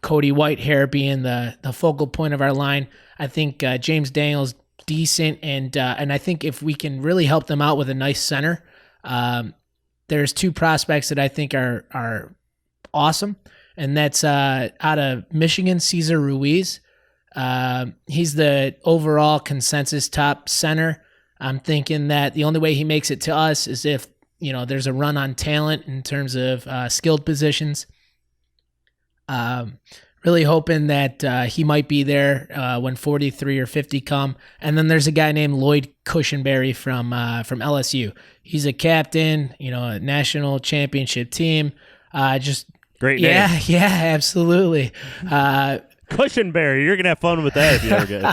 B: Cody Whitehair being the focal point of our line. I think James Daniels decent, and I think if we can really help them out with a nice center, there's 2 prospects that I think are awesome, and that's out of Michigan, Cesar Ruiz. He's the overall consensus top center. I'm thinking that the only way he makes it to us is if, there's a run on talent in terms of skilled positions. Really hoping that he might be there when 43 or 50 come. And then there's a guy named Lloyd Cushenberry from LSU. He's a captain, a national championship team. Just
A: great name.
B: Yeah, absolutely.
A: Cushenberry, you're gonna have fun with that if you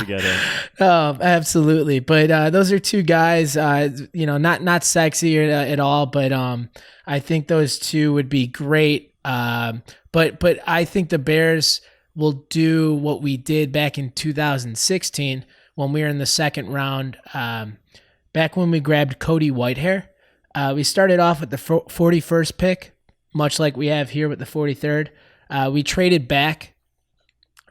A: get him.
B: Oh, absolutely. But those are 2 guys, not sexy at all, but I think those 2 would be great. But I think the Bears will do what we did back in 2016 when we were in the second round. Back when we grabbed Cody Whitehair, we started off with the 41st pick, much like we have here with the 43rd. We traded back.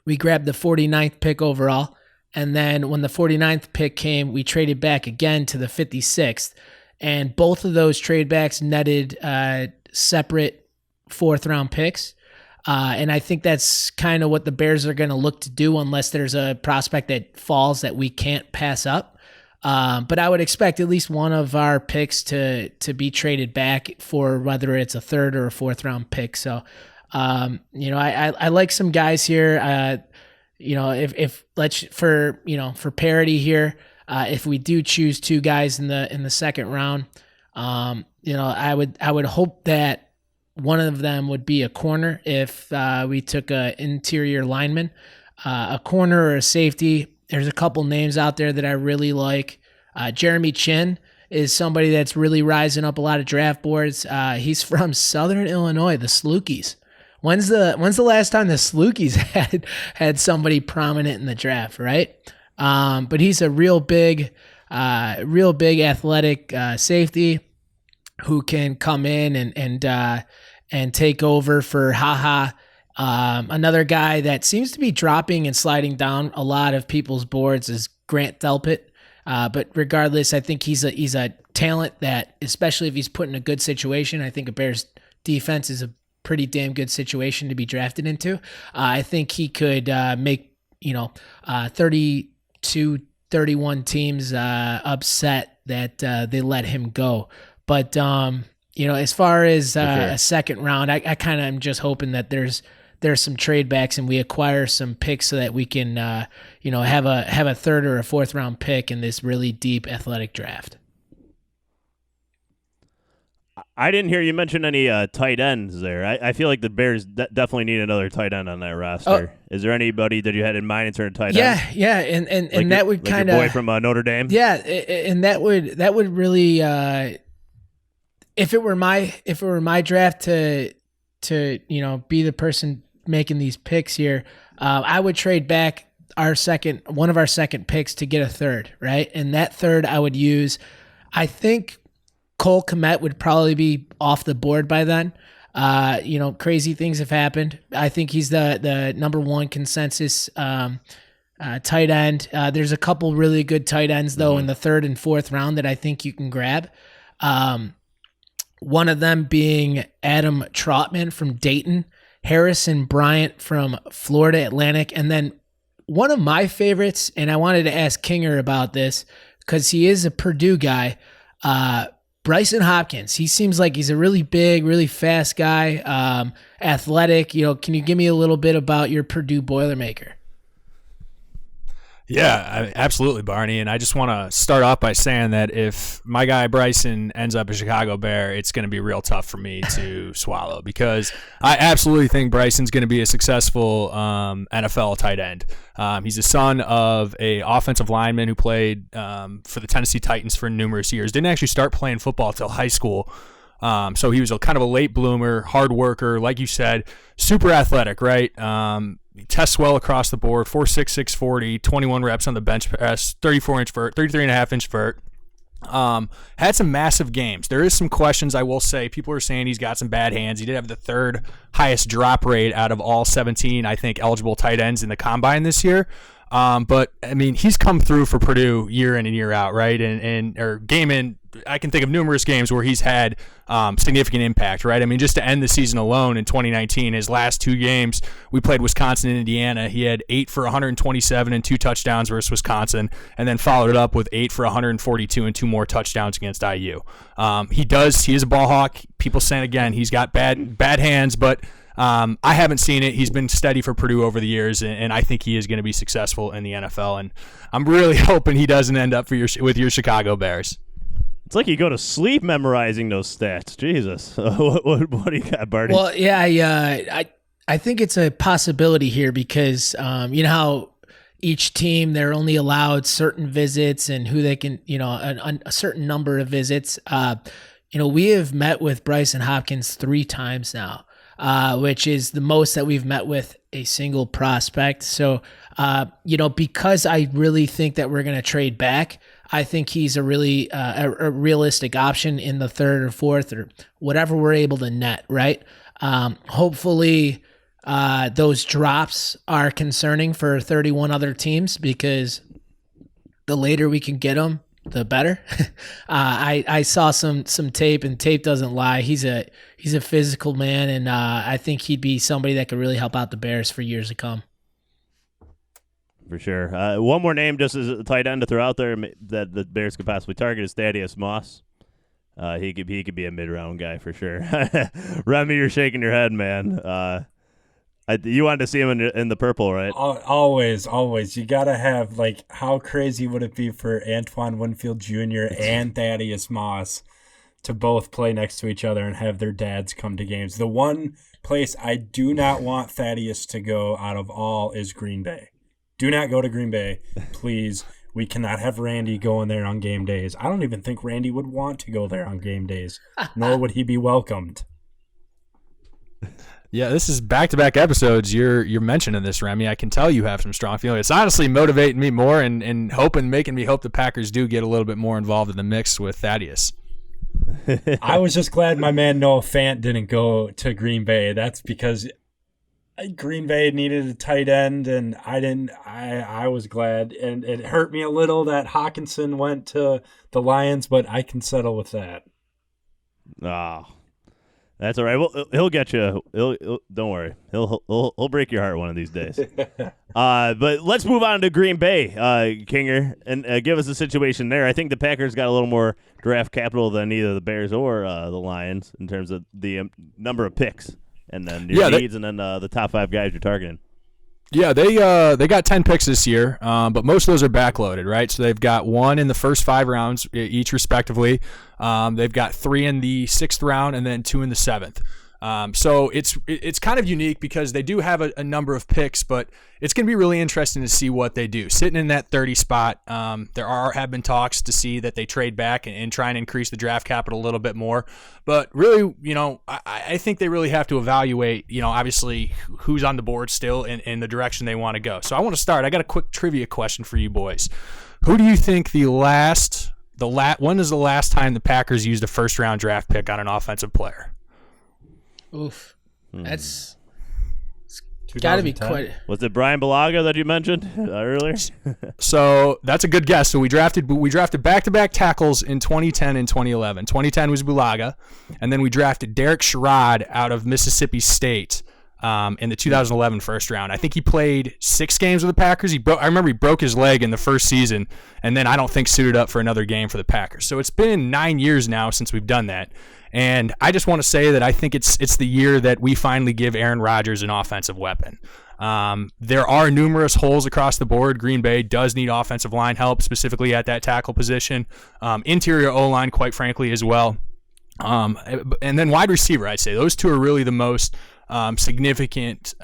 B: We grabbed the 49th pick overall, and then when the 49th pick came, we traded back again to the 56th, and both of those trade backs netted separate 4th-round picks, and I think that's kind of what the Bears are going to look to do unless there's a prospect that falls that we can't pass up. But I would expect at least one of our picks to be traded back for whether it's a 3rd or a 4th-round pick, so... I like some guys here. If let's for parity here, if we do choose 2 guys in the second round, I would hope that one of them would be a corner if we took a interior lineman, a corner or a safety. There's a couple names out there that I really like. Jeremy Chin is somebody that's really rising up a lot of draft boards. He's from Southern Illinois, the Salukis. When's the last time the Salukis had somebody prominent in the draft, right? But he's a real big athletic safety who can come in and take over for HaHa. Another guy that seems to be dropping and sliding down a lot of people's boards is Grant Delpit. But regardless, I think he's a talent that, especially if he's put in a good situation, I think a Bears defense is a pretty damn good situation to be drafted into. I think he could make 32, 31 teams upset that they let him go. But as far as a second round, I kind of am just hoping that there's some trade backs and we acquire some picks so that we can have a third or a fourth round pick in this really deep athletic draft.
A: I didn't hear you mention any tight ends there. I feel like the Bears definitely need another tight end on that roster. Is there anybody that you had in mind in terms of tight ends?
B: Yeah, and that would kind of
A: boy from Notre Dame.
B: Yeah, and that would really if it were my draft to be the person making these picks here, I would trade back one of our second picks to get a third, right? And that third I would use. I think Cole Kmet would probably be off the board by then. Crazy things have happened. I think he's the number one consensus tight end. There's a couple really good tight ends though in the third and fourth round that I think you can grab. One of them being Adam Trautman from Dayton, Harrison Bryant from Florida Atlantic, and then one of my favorites, and I wanted to ask Kinger about this because he is a Purdue guy, Brycen Hopkins. He seems like he's a really big, really fast guy, athletic. Can you give me a little bit about your Purdue Boilermaker?
E: Yeah, absolutely, Barney. And I just want to start off by saying that if my guy Brycen ends up a Chicago Bear, it's going to be real tough for me to swallow because I absolutely think Brycen's going to be a successful NFL tight end. He's the son of a offensive lineman who played for the Tennessee Titans for numerous years. Didn't actually start playing football till high school. So he was kind of a late bloomer, hard worker, like you said, super athletic, right? He tests well across the board, 4.6, 640, 21 reps on the bench press, 33.5-inch vert. Had some massive games. There is some questions, I will say. People are saying he's got some bad hands. He did have the third highest drop rate out of all 17, I think, eligible tight ends in the combine this year. But I mean, he's come through for Purdue year in and year out, right? Or game in. I can think of numerous games where he's had significant impact, right? I mean, just to end the season alone in 2019, his last two games, we played Wisconsin and Indiana. He had 8 for 127 and 2 touchdowns versus Wisconsin, and then followed it up with 8 for 142 and 2 more touchdowns against IU. He is a ball hawk. People saying, again, he's got bad hands, but I haven't seen it. He's been steady for Purdue over the years, and I think he is going to be successful in the NFL. And I'm really hoping he doesn't end up with your Chicago Bears.
A: It's like you go to sleep memorizing those stats. Jesus. What do you got, Barney?
B: Well, yeah, I think it's a possibility here because you know how each team, they're only allowed certain visits and who they can, a certain number of visits. We have met with Brycen Hopkins 3 times now. Which is the most that we've met with a single prospect. So, because I really think that we're going to trade back, I think he's a really a realistic option in the third or fourth or whatever we're able to net, right? Hopefully, those drops are concerning for 31 other teams because the later we can get them, the better. I saw some tape, and tape doesn't lie. He's a physical man, and I think he'd be somebody that could really help out the Bears for years to come.
A: For sure. One more name just as a tight end to throw out there that the Bears could possibly target is Thaddeus Moss. He could be a mid-round guy for sure. Remy, you're shaking your head, man. You wanted to see him in the purple, right?
D: Always. You got to have, how crazy would it be for Antoine Winfield Jr. and Thaddeus Moss to both play next to each other and have their dads come to games? The one place I do not want Thaddeus to go out of all is Green Bay. Do not go to Green Bay, please. We cannot have Randy going there on game days. I don't even think Randy would want to go there on game days, nor would he be welcomed.
E: Yeah, this is back-to-back episodes. You're mentioning this, Remy. I can tell you have some strong feelings. It's honestly motivating me more and making me hope the Packers do get a little bit more involved in the mix with Thaddeus.
D: I was just glad my man Noah Fant didn't go to Green Bay. That's because Green Bay needed a tight end, and I didn't. I was glad, and it hurt me a little that Hawkinson went to the Lions, but I can settle with that.
A: Oh. That's all right. Well, he'll get you. Don't worry. He'll break your heart one of these days. But let's move on to Green Bay, Kinger, and give us a situation there. I think the Packers got a little more draft capital than either the Bears or the Lions in terms of the number of picks, and then your needs, and then the top 5 guys you're targeting.
E: Yeah, they got 10 picks this year, but most of those are backloaded, right? So they've got 1 in the first 5 rounds each, respectively. They've got 3 in the 6th round and then 2 in the 7th. So it's kind of unique because they do have a number of picks, but it's going to be really interesting to see what they do. Sitting in that 30 spot, there have been talks to see that they trade back and try and increase the draft capital a little bit more. But really, I think they really have to evaluate, obviously who's on the board still and the direction they want to go. So I want to start. I got a quick trivia question for you boys. Who do you think when is the last time the Packers used a first round draft pick on an offensive player?
B: Oof. It's got to be quite.
A: Was it Brian Bulaga that you mentioned earlier?
E: So that's a good guess. So we drafted back-to-back tackles in 2010 and 2011. 2010 was Bulaga, and then we drafted Derek Sherrod out of Mississippi State in the 2011 first round. I think he played 6 games with the Packers. I remember he broke his leg in the first season, and then I don't think suited up for another game for the Packers. So it's been 9 years now since we've done that. And I just want to say that I think it's the year that we finally give Aaron Rodgers an offensive weapon. There are numerous holes across the board. Green Bay does need offensive line help, specifically at that tackle position. Interior O-line, quite frankly, as well. And then wide receiver, I'd say. Those two are really the most significant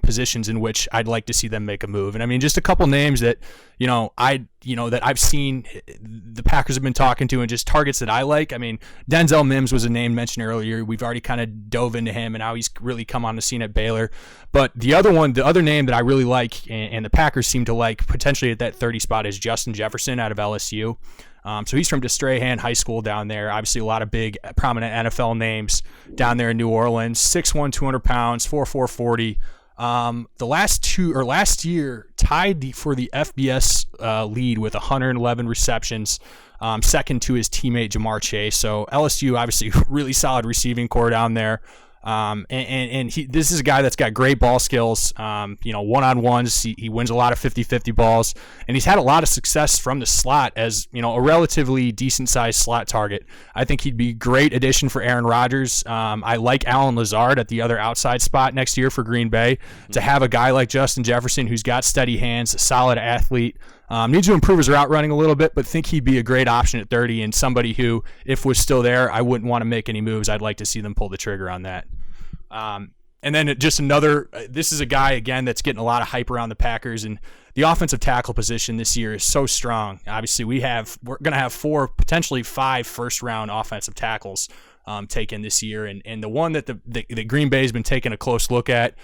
E: positions in which I'd like to see them make a move. And I mean, just a couple names that that I've seen the Packers have been talking to, and just targets that I like. I mean, Denzel Mims was a name mentioned earlier. We've already kind of dove into him and how he's really come on the scene at Baylor. But the other name that I really like, and the Packers seem to like potentially at that 30 spot, is Justin Jefferson out of LSU. So he's from Strahan High School down there. Obviously, a lot of big, prominent NFL names down there in New Orleans. 6'1", 200 pounds, 4'4", 40. Last year tied for the FBS lead with 111 receptions, second to his teammate Jamar Chase. So LSU, obviously, really solid receiving core down there. This is a guy that's got great ball skills, one-on-ones. He wins a lot of 50-50 balls, and he's had a lot of success from the slot as, a relatively decent-sized slot target. I think he'd be a great addition for Aaron Rodgers. I like Allen Lazard at the other outside spot next year for Green Bay. To have a guy like Justin Jefferson who's got steady hands, a solid athlete, needs to improve his route running a little bit, but think he'd be a great option at 30 and somebody who, if was still there, I wouldn't want to make any moves. I'd like to see them pull the trigger on that. And then just this is a guy, again, that's getting a lot of hype around the Packers, and the offensive tackle position this year is so strong. Obviously, we're going to have 4, potentially 5 first-round offensive tackles taken this year, and the one that the Green Bay has been taking a close look at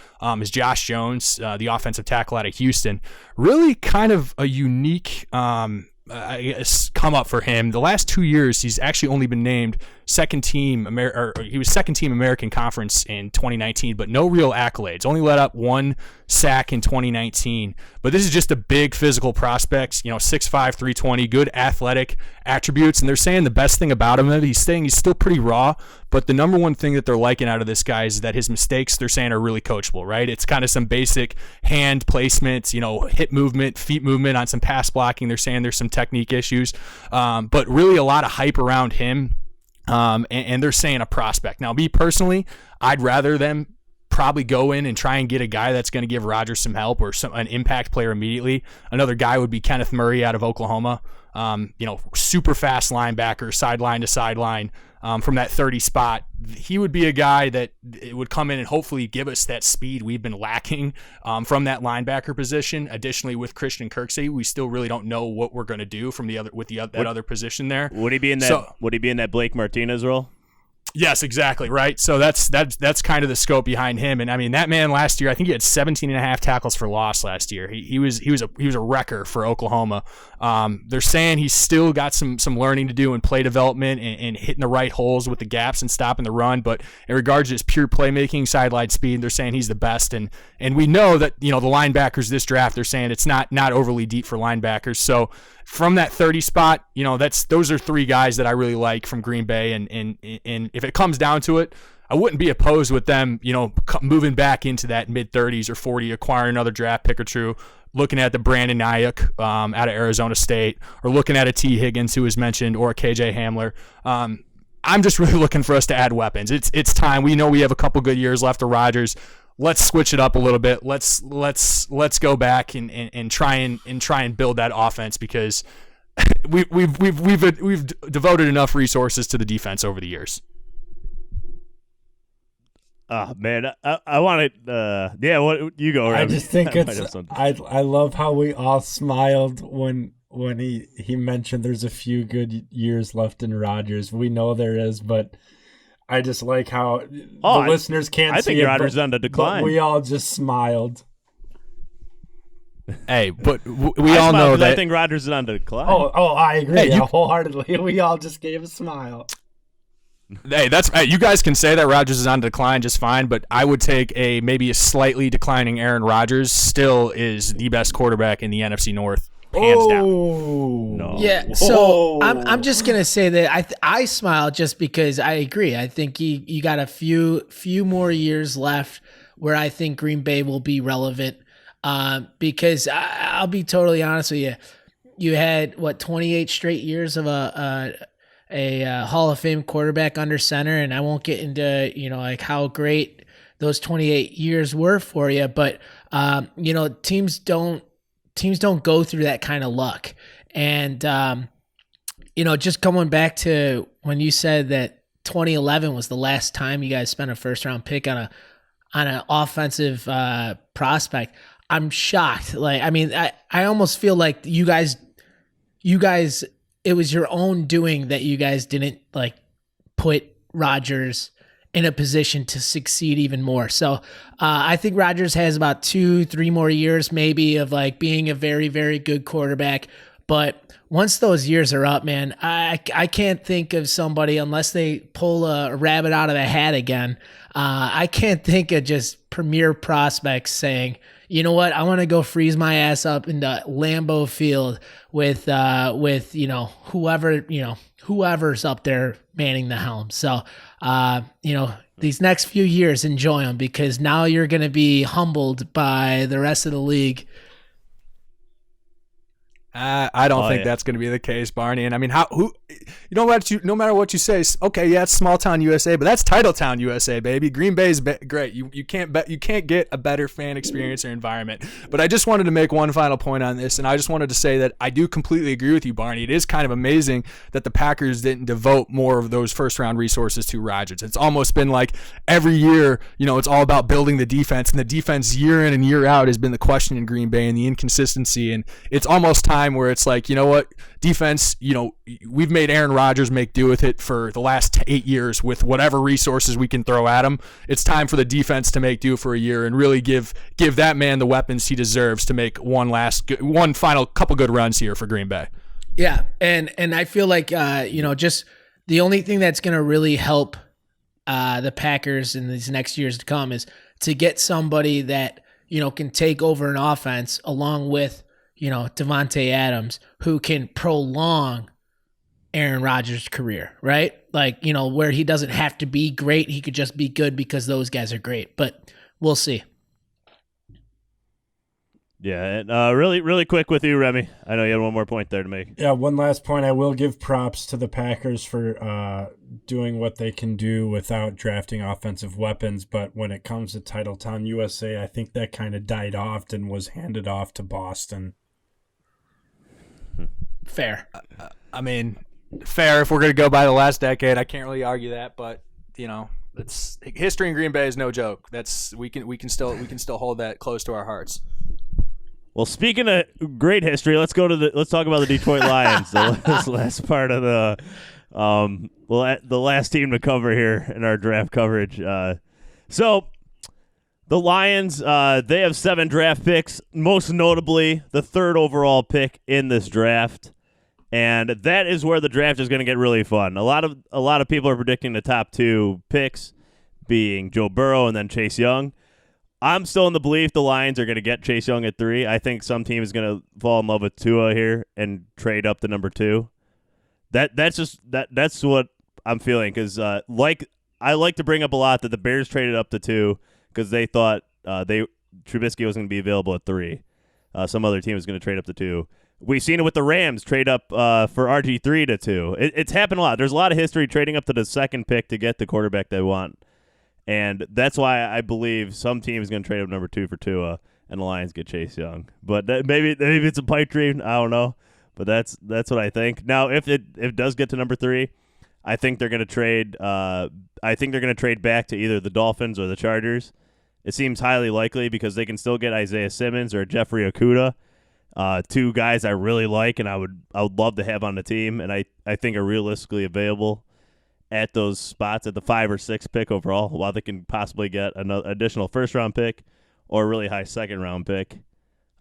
E: is Josh Jones, the offensive tackle out of Houston. Really kind of a unique come up for him. The last 2 years, he's actually only been named second team American Conference in 2019, but no real accolades. Only let up 1 sack in 2019. But this is just a big physical prospect, 6'5", 320, good athletic attributes. And they're saying the best thing about him, he's still pretty raw, but the number one thing that they're liking out of this guy is that his mistakes, they're saying, are really coachable, right? It's kind of some basic hand placement, hip movement, feet movement on some pass blocking. They're saying there's some technique issues, but really a lot of hype around him. And they're saying a prospect. Now, me personally, I'd rather them probably go in and try and get a guy that's going to give Rodgers some help or an impact player immediately. Another guy would be Kenneth Murray out of Oklahoma. Super fast linebacker, sideline to sideline, from that 30 spot. He would be a guy that would come in and hopefully give us that speed we've been lacking from that linebacker position. Additionally, with Christian Kirksey, we still really don't know what we're going to do from that other position there.
A: Would he be in that? Would he be in that Blake Martinez role?
E: Yes, exactly, right? So that's kind of the scope behind him. And I mean, that man last year, I think he had 17.5 tackles for loss last year. He was a wrecker for Oklahoma. They're saying he's still got some learning to do in play development and hitting the right holes with the gaps and stopping the run. But in regards to his pure playmaking, sideline speed, they're saying he's the best. And we know that, the linebackers this draft, they're saying it's not overly deep for linebackers. So from that 30 spot, those are three guys that I really like from Green Bay. And if it comes down to it, I wouldn't be opposed with them, moving back into that mid 30s or 40, acquiring another draft pick or two, looking at the Brandon Ayuk out of Arizona State, or looking at a T. Higgins who was mentioned, or a KJ Hamler. I'm just really looking for us to add weapons. It's time. We know we have a couple good years left of Rodgers. Let's switch it up a little bit. Let's go back and try and build that offense, because we've devoted enough resources to the defense over the years.
A: Oh man, I want to. Yeah, what you go?
D: I
A: Remy.
D: just think
A: I might have something.
D: I love how we all smiled when he mentioned there's a few good years left in Rodgers. We know there is, but I just like how the listeners can't
A: I
D: see
A: think
D: it.
A: Rodgers
D: but,
A: on the decline.
D: but we all just smiled.
E: Hey, but we all know that.
A: I think Rodgers is on the decline.
D: Oh, I agree.
E: Hey,
D: wholeheartedly. We all just gave a smile.
E: Hey, you guys can say that Rodgers is on decline just fine, but I would take maybe a slightly declining Aaron Rodgers. Still is the best quarterback in the NFC North, hands down.
A: No.
B: Yeah, so I'm just gonna say that I smile just because I agree. I think you got a few more years left where I think Green Bay will be relevant. Because I'll be totally honest with you, you had 28 straight years of a Hall of Fame quarterback under center, and I won't get into like how great those 28 years were for you, but teams don't go through that kind of luck. And just going back to when you said that 2011 was the last time you guys spent a first round pick on an offensive prospect, I'm shocked. I almost feel like you guys, it was your own doing that you guys didn't put Rodgers in a position to succeed even more. So I think Rodgers has about 2-3 more years maybe of being a very, very good quarterback. But once those years are up, man, I can't think of somebody, unless they pull a rabbit out of the hat again. I can't think of just premier prospects saying, you know what, I want to go freeze my ass up into Lambeau Field with whoever's up there manning the helm. So these next few years, enjoy them, because now you're going to be humbled by the rest of the league.
E: I don't think that's going to be the case, Barney. And I mean, no matter what you say, okay, yeah, it's small town USA, but that's title town USA, baby. Green Bay's great. You can't get a better fan experience or environment. But I just wanted to make one final point on this, and I just wanted to say that I do completely agree with you, Barney. It is kind of amazing that the Packers didn't devote more of those first round resources to Rodgers. It's almost been like every year, it's all about building the defense, and the defense year in and year out has been the question in Green Bay and the inconsistency. And it's almost time where it's like, you know what, defense, we've made Aaron Rodgers make do with it for the last 8 years with whatever resources we can throw at him. It's time for the defense to make do for a year and really give that man the weapons he deserves to make one final couple good runs here for Green Bay.
B: Yeah, and I feel like just the only thing that's going to really help the Packers in these next years to come is to get somebody that can take over an offense along with Devontae Adams, who can prolong Aaron Rodgers' career, right? Where he doesn't have to be great, he could just be good because those guys are great. But we'll see.
A: Yeah, and really, really quick with you, Remy. I know you had one more point there to make.
D: Yeah, one last point. I will give props to the Packers for doing what they can do without drafting offensive weapons. But when it comes to Titletown USA, I think that kind of died off and was handed off to Boston.
B: Fair.
E: I mean, fair if we're going to go by the last decade. I can't really argue that, but it's history in Green Bay is no joke. We can still hold that close to our hearts.
A: Well, speaking of great history, let's talk about the Detroit Lions. This last part of the last team to cover here in our draft coverage. So the Lions, they have 7 draft picks, most notably the 3rd overall pick in this draft. And that is where the draft is going to get really fun. A lot of people are predicting the top 2 picks being Joe Burrow and then Chase Young. I'm still in the belief the Lions are going to get Chase Young at 3. I think some team is going to fall in love with Tua here and trade up to number 2. That's what I'm feeling because I like to bring up a lot that the Bears traded up to 2 because they thought Trubisky was going to be available at 3. Some other team was going to trade up to 2. We've seen it with the Rams trade up for RG3 to 2. It's happened a lot. There's a lot of history trading up to the second pick to get the quarterback they want. And that's why I believe some team is going to trade up number 2 for Tua, and the Lions get Chase Young. But maybe it's a pipe dream. I don't know. But that's what I think. Now, if it does get to number 3, I think they're going to trade. I think they're going to trade back to either the Dolphins or the Chargers. It seems highly likely because they can still get Isaiah Simmons or Jeffrey Okudah, 2 guys I really like and I would love to have on the team, and I think are realistically available at those spots at the 5 or 6 pick overall, while they can possibly get an additional first-round pick or a really high second-round pick.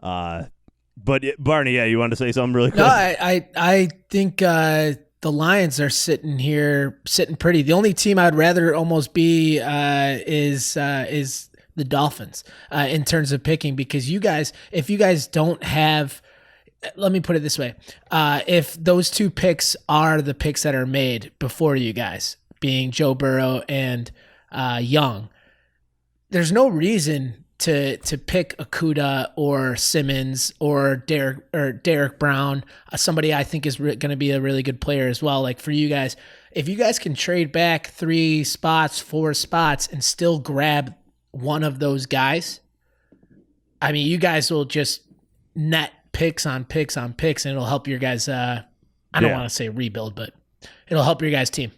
A: But Barney, yeah, you wanted to say something really quick?
B: No, I think the Lions are sitting pretty. The only team I'd rather almost be is the Dolphins in terms of picking, because if you guys don't have, let me put it this way, if those 2 picks are the picks that are made before you guys, being Joe Burrow and Young, there's no reason to pick Okudah or Simmons or Derek Brown, somebody I think is going to be a really good player as well. Like for you guys, if you guys can trade back 3 spots, 4 spots, and still grab one of those guys, I mean, you guys will just net picks on picks on picks, and it'll help your guys. I don't want to say rebuild, but it'll help your guys' team.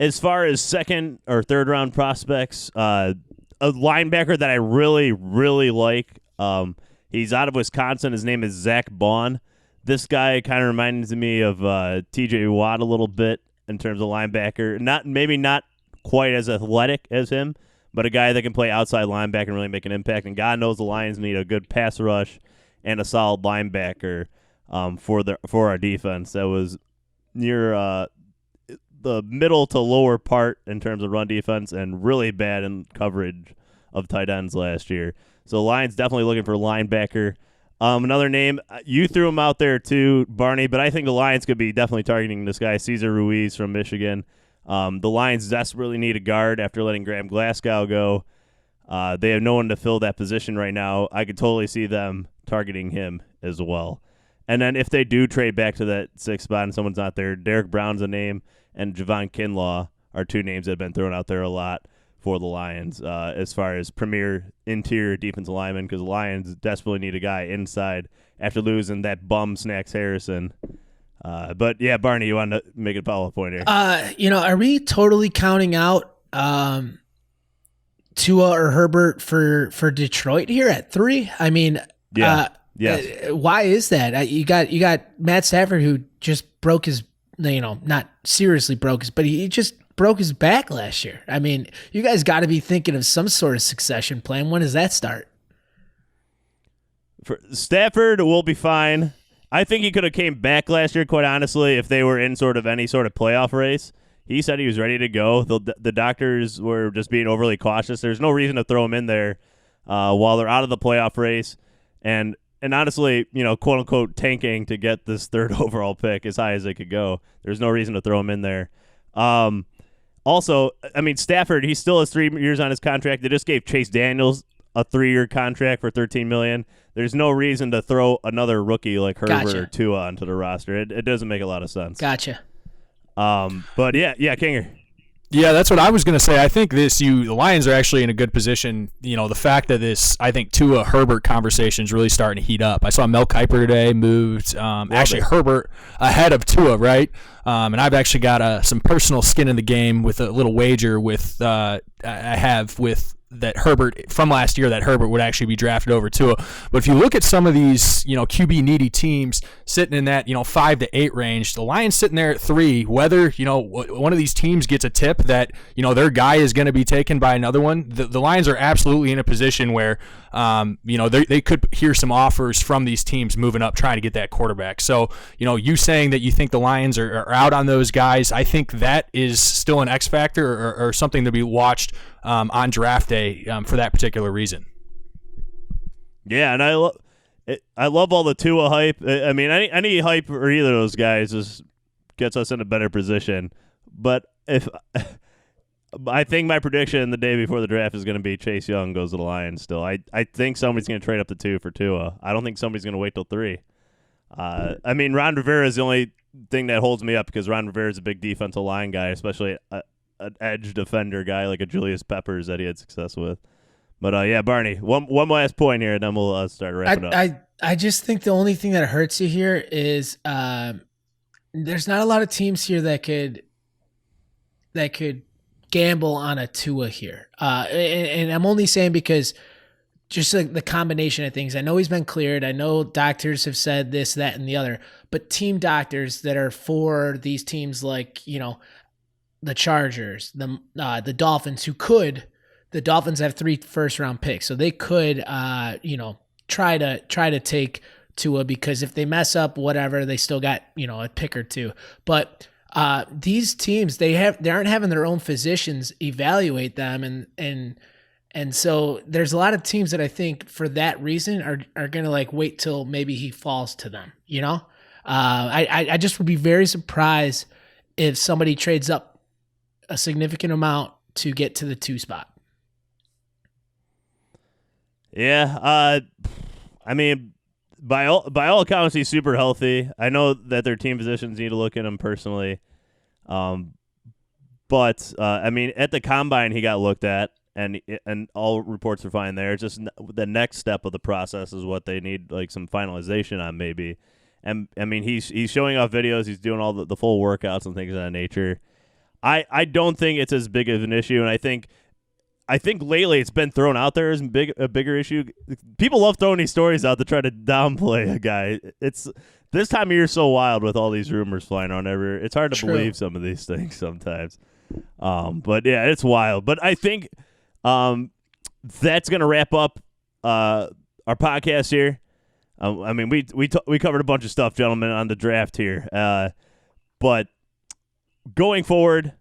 A: As far as second or third round prospects, a linebacker that I really, really like, he's out of Wisconsin. His name is Zach Bond. This guy kind of reminds me of T.J. Watt a little bit in terms of linebacker. Maybe not quite as athletic as him, but a guy that can play outside linebacker and really make an impact. And God knows the Lions need a good pass rush and a solid linebacker for our defense. That was near the middle to lower part in terms of run defense and really bad in coverage of tight ends last year. So Lions definitely looking for a linebacker. Another name, you threw him out there too, Barney, but I think the Lions could be definitely targeting this guy, Cesar Ruiz from Michigan. The Lions desperately need a guard after letting Graham Glasgow go. They have no one to fill that position right now. I could totally see them targeting him as well. And then if they do trade back to that 6th spot and someone's not there, Derek Brown's a name, and Javon Kinlaw are 2 names that have been thrown out there a lot for the Lions as far as premier interior defensive linemen, because the Lions desperately need a guy inside after losing that bum Snacks Harrison. But yeah, Barney, you want to make a follow-up point here?
B: Are we totally counting out Tua or Herbert for Detroit here at 3? I mean,
A: yes.
B: Why is that? You got Matt Stafford, who just broke his, not seriously broke his, but he just broke his back last year. I mean, you guys got to be thinking of some sort of succession plan. When does that start?
A: For Stafford will be fine. I think he could have came back last year, quite honestly, if they were in sort of any sort of playoff race. He said he was ready to go. The doctors were just being overly cautious. There's no reason to throw him in there while they're out of the playoff race. And honestly, quote unquote tanking to get this 3rd overall pick as high as they could go. There's no reason to throw him in there. Also, I mean, Stafford, he still has 3 years on his contract. They just gave Chase Daniels a 3-year contract for $13 million. There's no reason to throw another rookie like Herbert or Tua onto the roster. It doesn't make a lot of sense.
B: Gotcha.
A: But yeah, Kinger.
E: Yeah, that's what I was going to say. I think the Lions are actually in a good position. The fact that I think Tua Herbert conversation is really starting to heat up. I saw Mel Kiper today moved Herbert ahead of Tua, right? And I've actually got some personal skin in the game with a little wager with I have with that Herbert from last year that Herbert would actually be drafted over Tua. But if you look at some of these, QB needy teams sitting in that, 5 to 8 range, the Lions sitting there at 3, whether, one of these teams gets a tip that, their guy is going to be taken by another one, the Lions are absolutely in a position where, they could hear some offers from these teams moving up, trying to get that quarterback. So, you saying that you think the Lions are out on those guys, I think that is still an X factor or something to be watched on draft day for that particular reason.
A: Yeah, and I love all the Tua hype. I mean, any hype for either of those guys just gets us in a better position. But I think my prediction the day before the draft is going to be Chase Young goes to the Lions still. I think somebody's going to trade up to 2 for Tua. I don't think somebody's going to wait till 3. I mean, Ron Rivera is the only thing that holds me up because Ron Rivera is a big defensive line guy, especially an edge defender guy like a Julius Peppers that he had success with. But, yeah, Barney, one last point here, and then we'll start wrapping up.
B: I just think the only thing that hurts you here is there's not a lot of teams here that could gamble on a Tua here. And I'm only saying because just like the combination of things. I know he's been cleared. I know doctors have said this, that, and the other. But team doctors that are for these teams like, the Chargers, the Dolphins, the Dolphins have 3 first-round picks, so they could, try to take Tua because if they mess up, whatever, they still got a pick or 2. But these teams, they aren't having their own physicians evaluate them, and so there's a lot of teams that I think for that reason are gonna wait till maybe he falls to them. I just would be very surprised if somebody trades up a significant amount to get to the 2 spot.
A: Yeah, I mean, by all accounts, he's super healthy. I know that their team physicians need to look at him personally, but I mean, at the combine, he got looked at, and all reports are fine there. It's just the next step of the process is what they need, some finalization on maybe. And I mean, he's showing off videos. He's doing all the full workouts and things of that nature. I don't think it's as big of an issue, and I think lately it's been thrown out there as a bigger issue. People love throwing these stories out to try to downplay a guy. It's this time of year so wild with all these rumors flying around everywhere. It's hard to believe some of these things sometimes. But yeah, it's wild. But I think that's gonna wrap up our podcast here. I mean, we covered a bunch of stuff, gentlemen, on the draft here. But going forward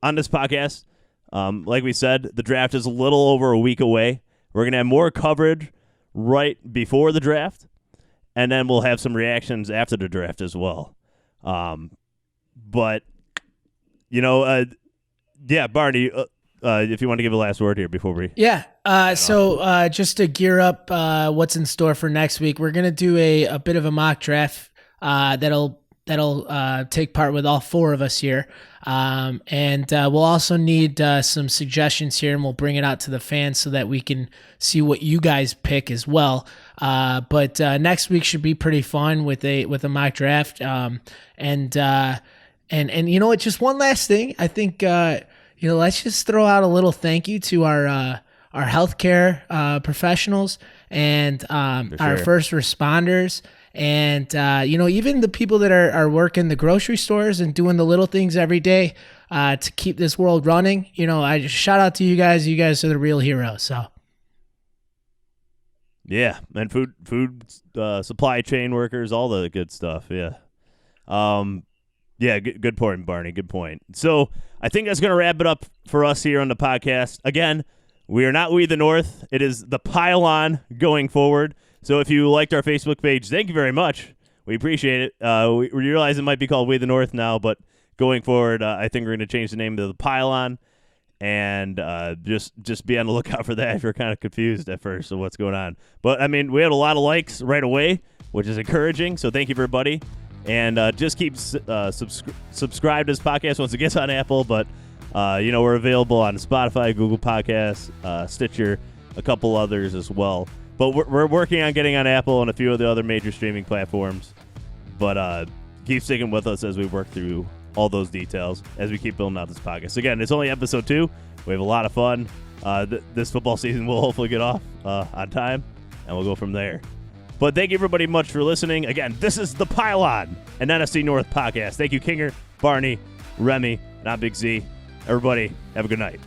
A: on this podcast, like we said, the draft is a little over a week away. We're going to have more coverage right before the draft, and then we'll have some reactions after the draft as well. But, yeah, Barney, if you want to give a last word here before we...
B: Yeah, so just to gear up what's in store for next week, we're going to do a bit of a mock draft that'll take part with all 4 of us here. And we'll also need some suggestions here, and we'll bring it out to the fans so that we can see what you guys pick as well. But next week should be pretty fun with a mock draft. And just one last thing. I think let's just throw out a little thank you to our healthcare professionals and our first responders. And, even the people that are working the grocery stores and doing the little things every day to keep this world running, I just shout out to you guys. You guys are the real heroes. So,
A: yeah, and food supply chain workers, all the good stuff. Yeah. Yeah, good point, Barney. Good point. So I think that's going to wrap it up for us here on the podcast. Again, we are not We the North. It is the Pylon going forward. So if you liked our Facebook page, thank you very much. We appreciate it. We realize it might be called We the North now, but going forward, I think we're going to change the name to the Pylon, and just be on the lookout for that if you're kind of confused at first of what's going on. But, I mean, we had a lot of likes right away, which is encouraging, so thank you, everybody. And just keep subscribe to this podcast once it gets on Apple, but, we're available on Spotify, Google Podcasts, Stitcher, a couple others as well. But we're working on getting on Apple and a few of the other major streaming platforms. But keep sticking with us as we work through all those details as we keep building out this podcast. Again, it's only episode 2. We have a lot of fun. This football season will hopefully get off on time, and we'll go from there. But thank you, everybody, much for listening. Again, this is The Pylon, an NFC North podcast. Thank you, Kinger, Barney, Remy, and I'm Big Z. Everybody, have a good night.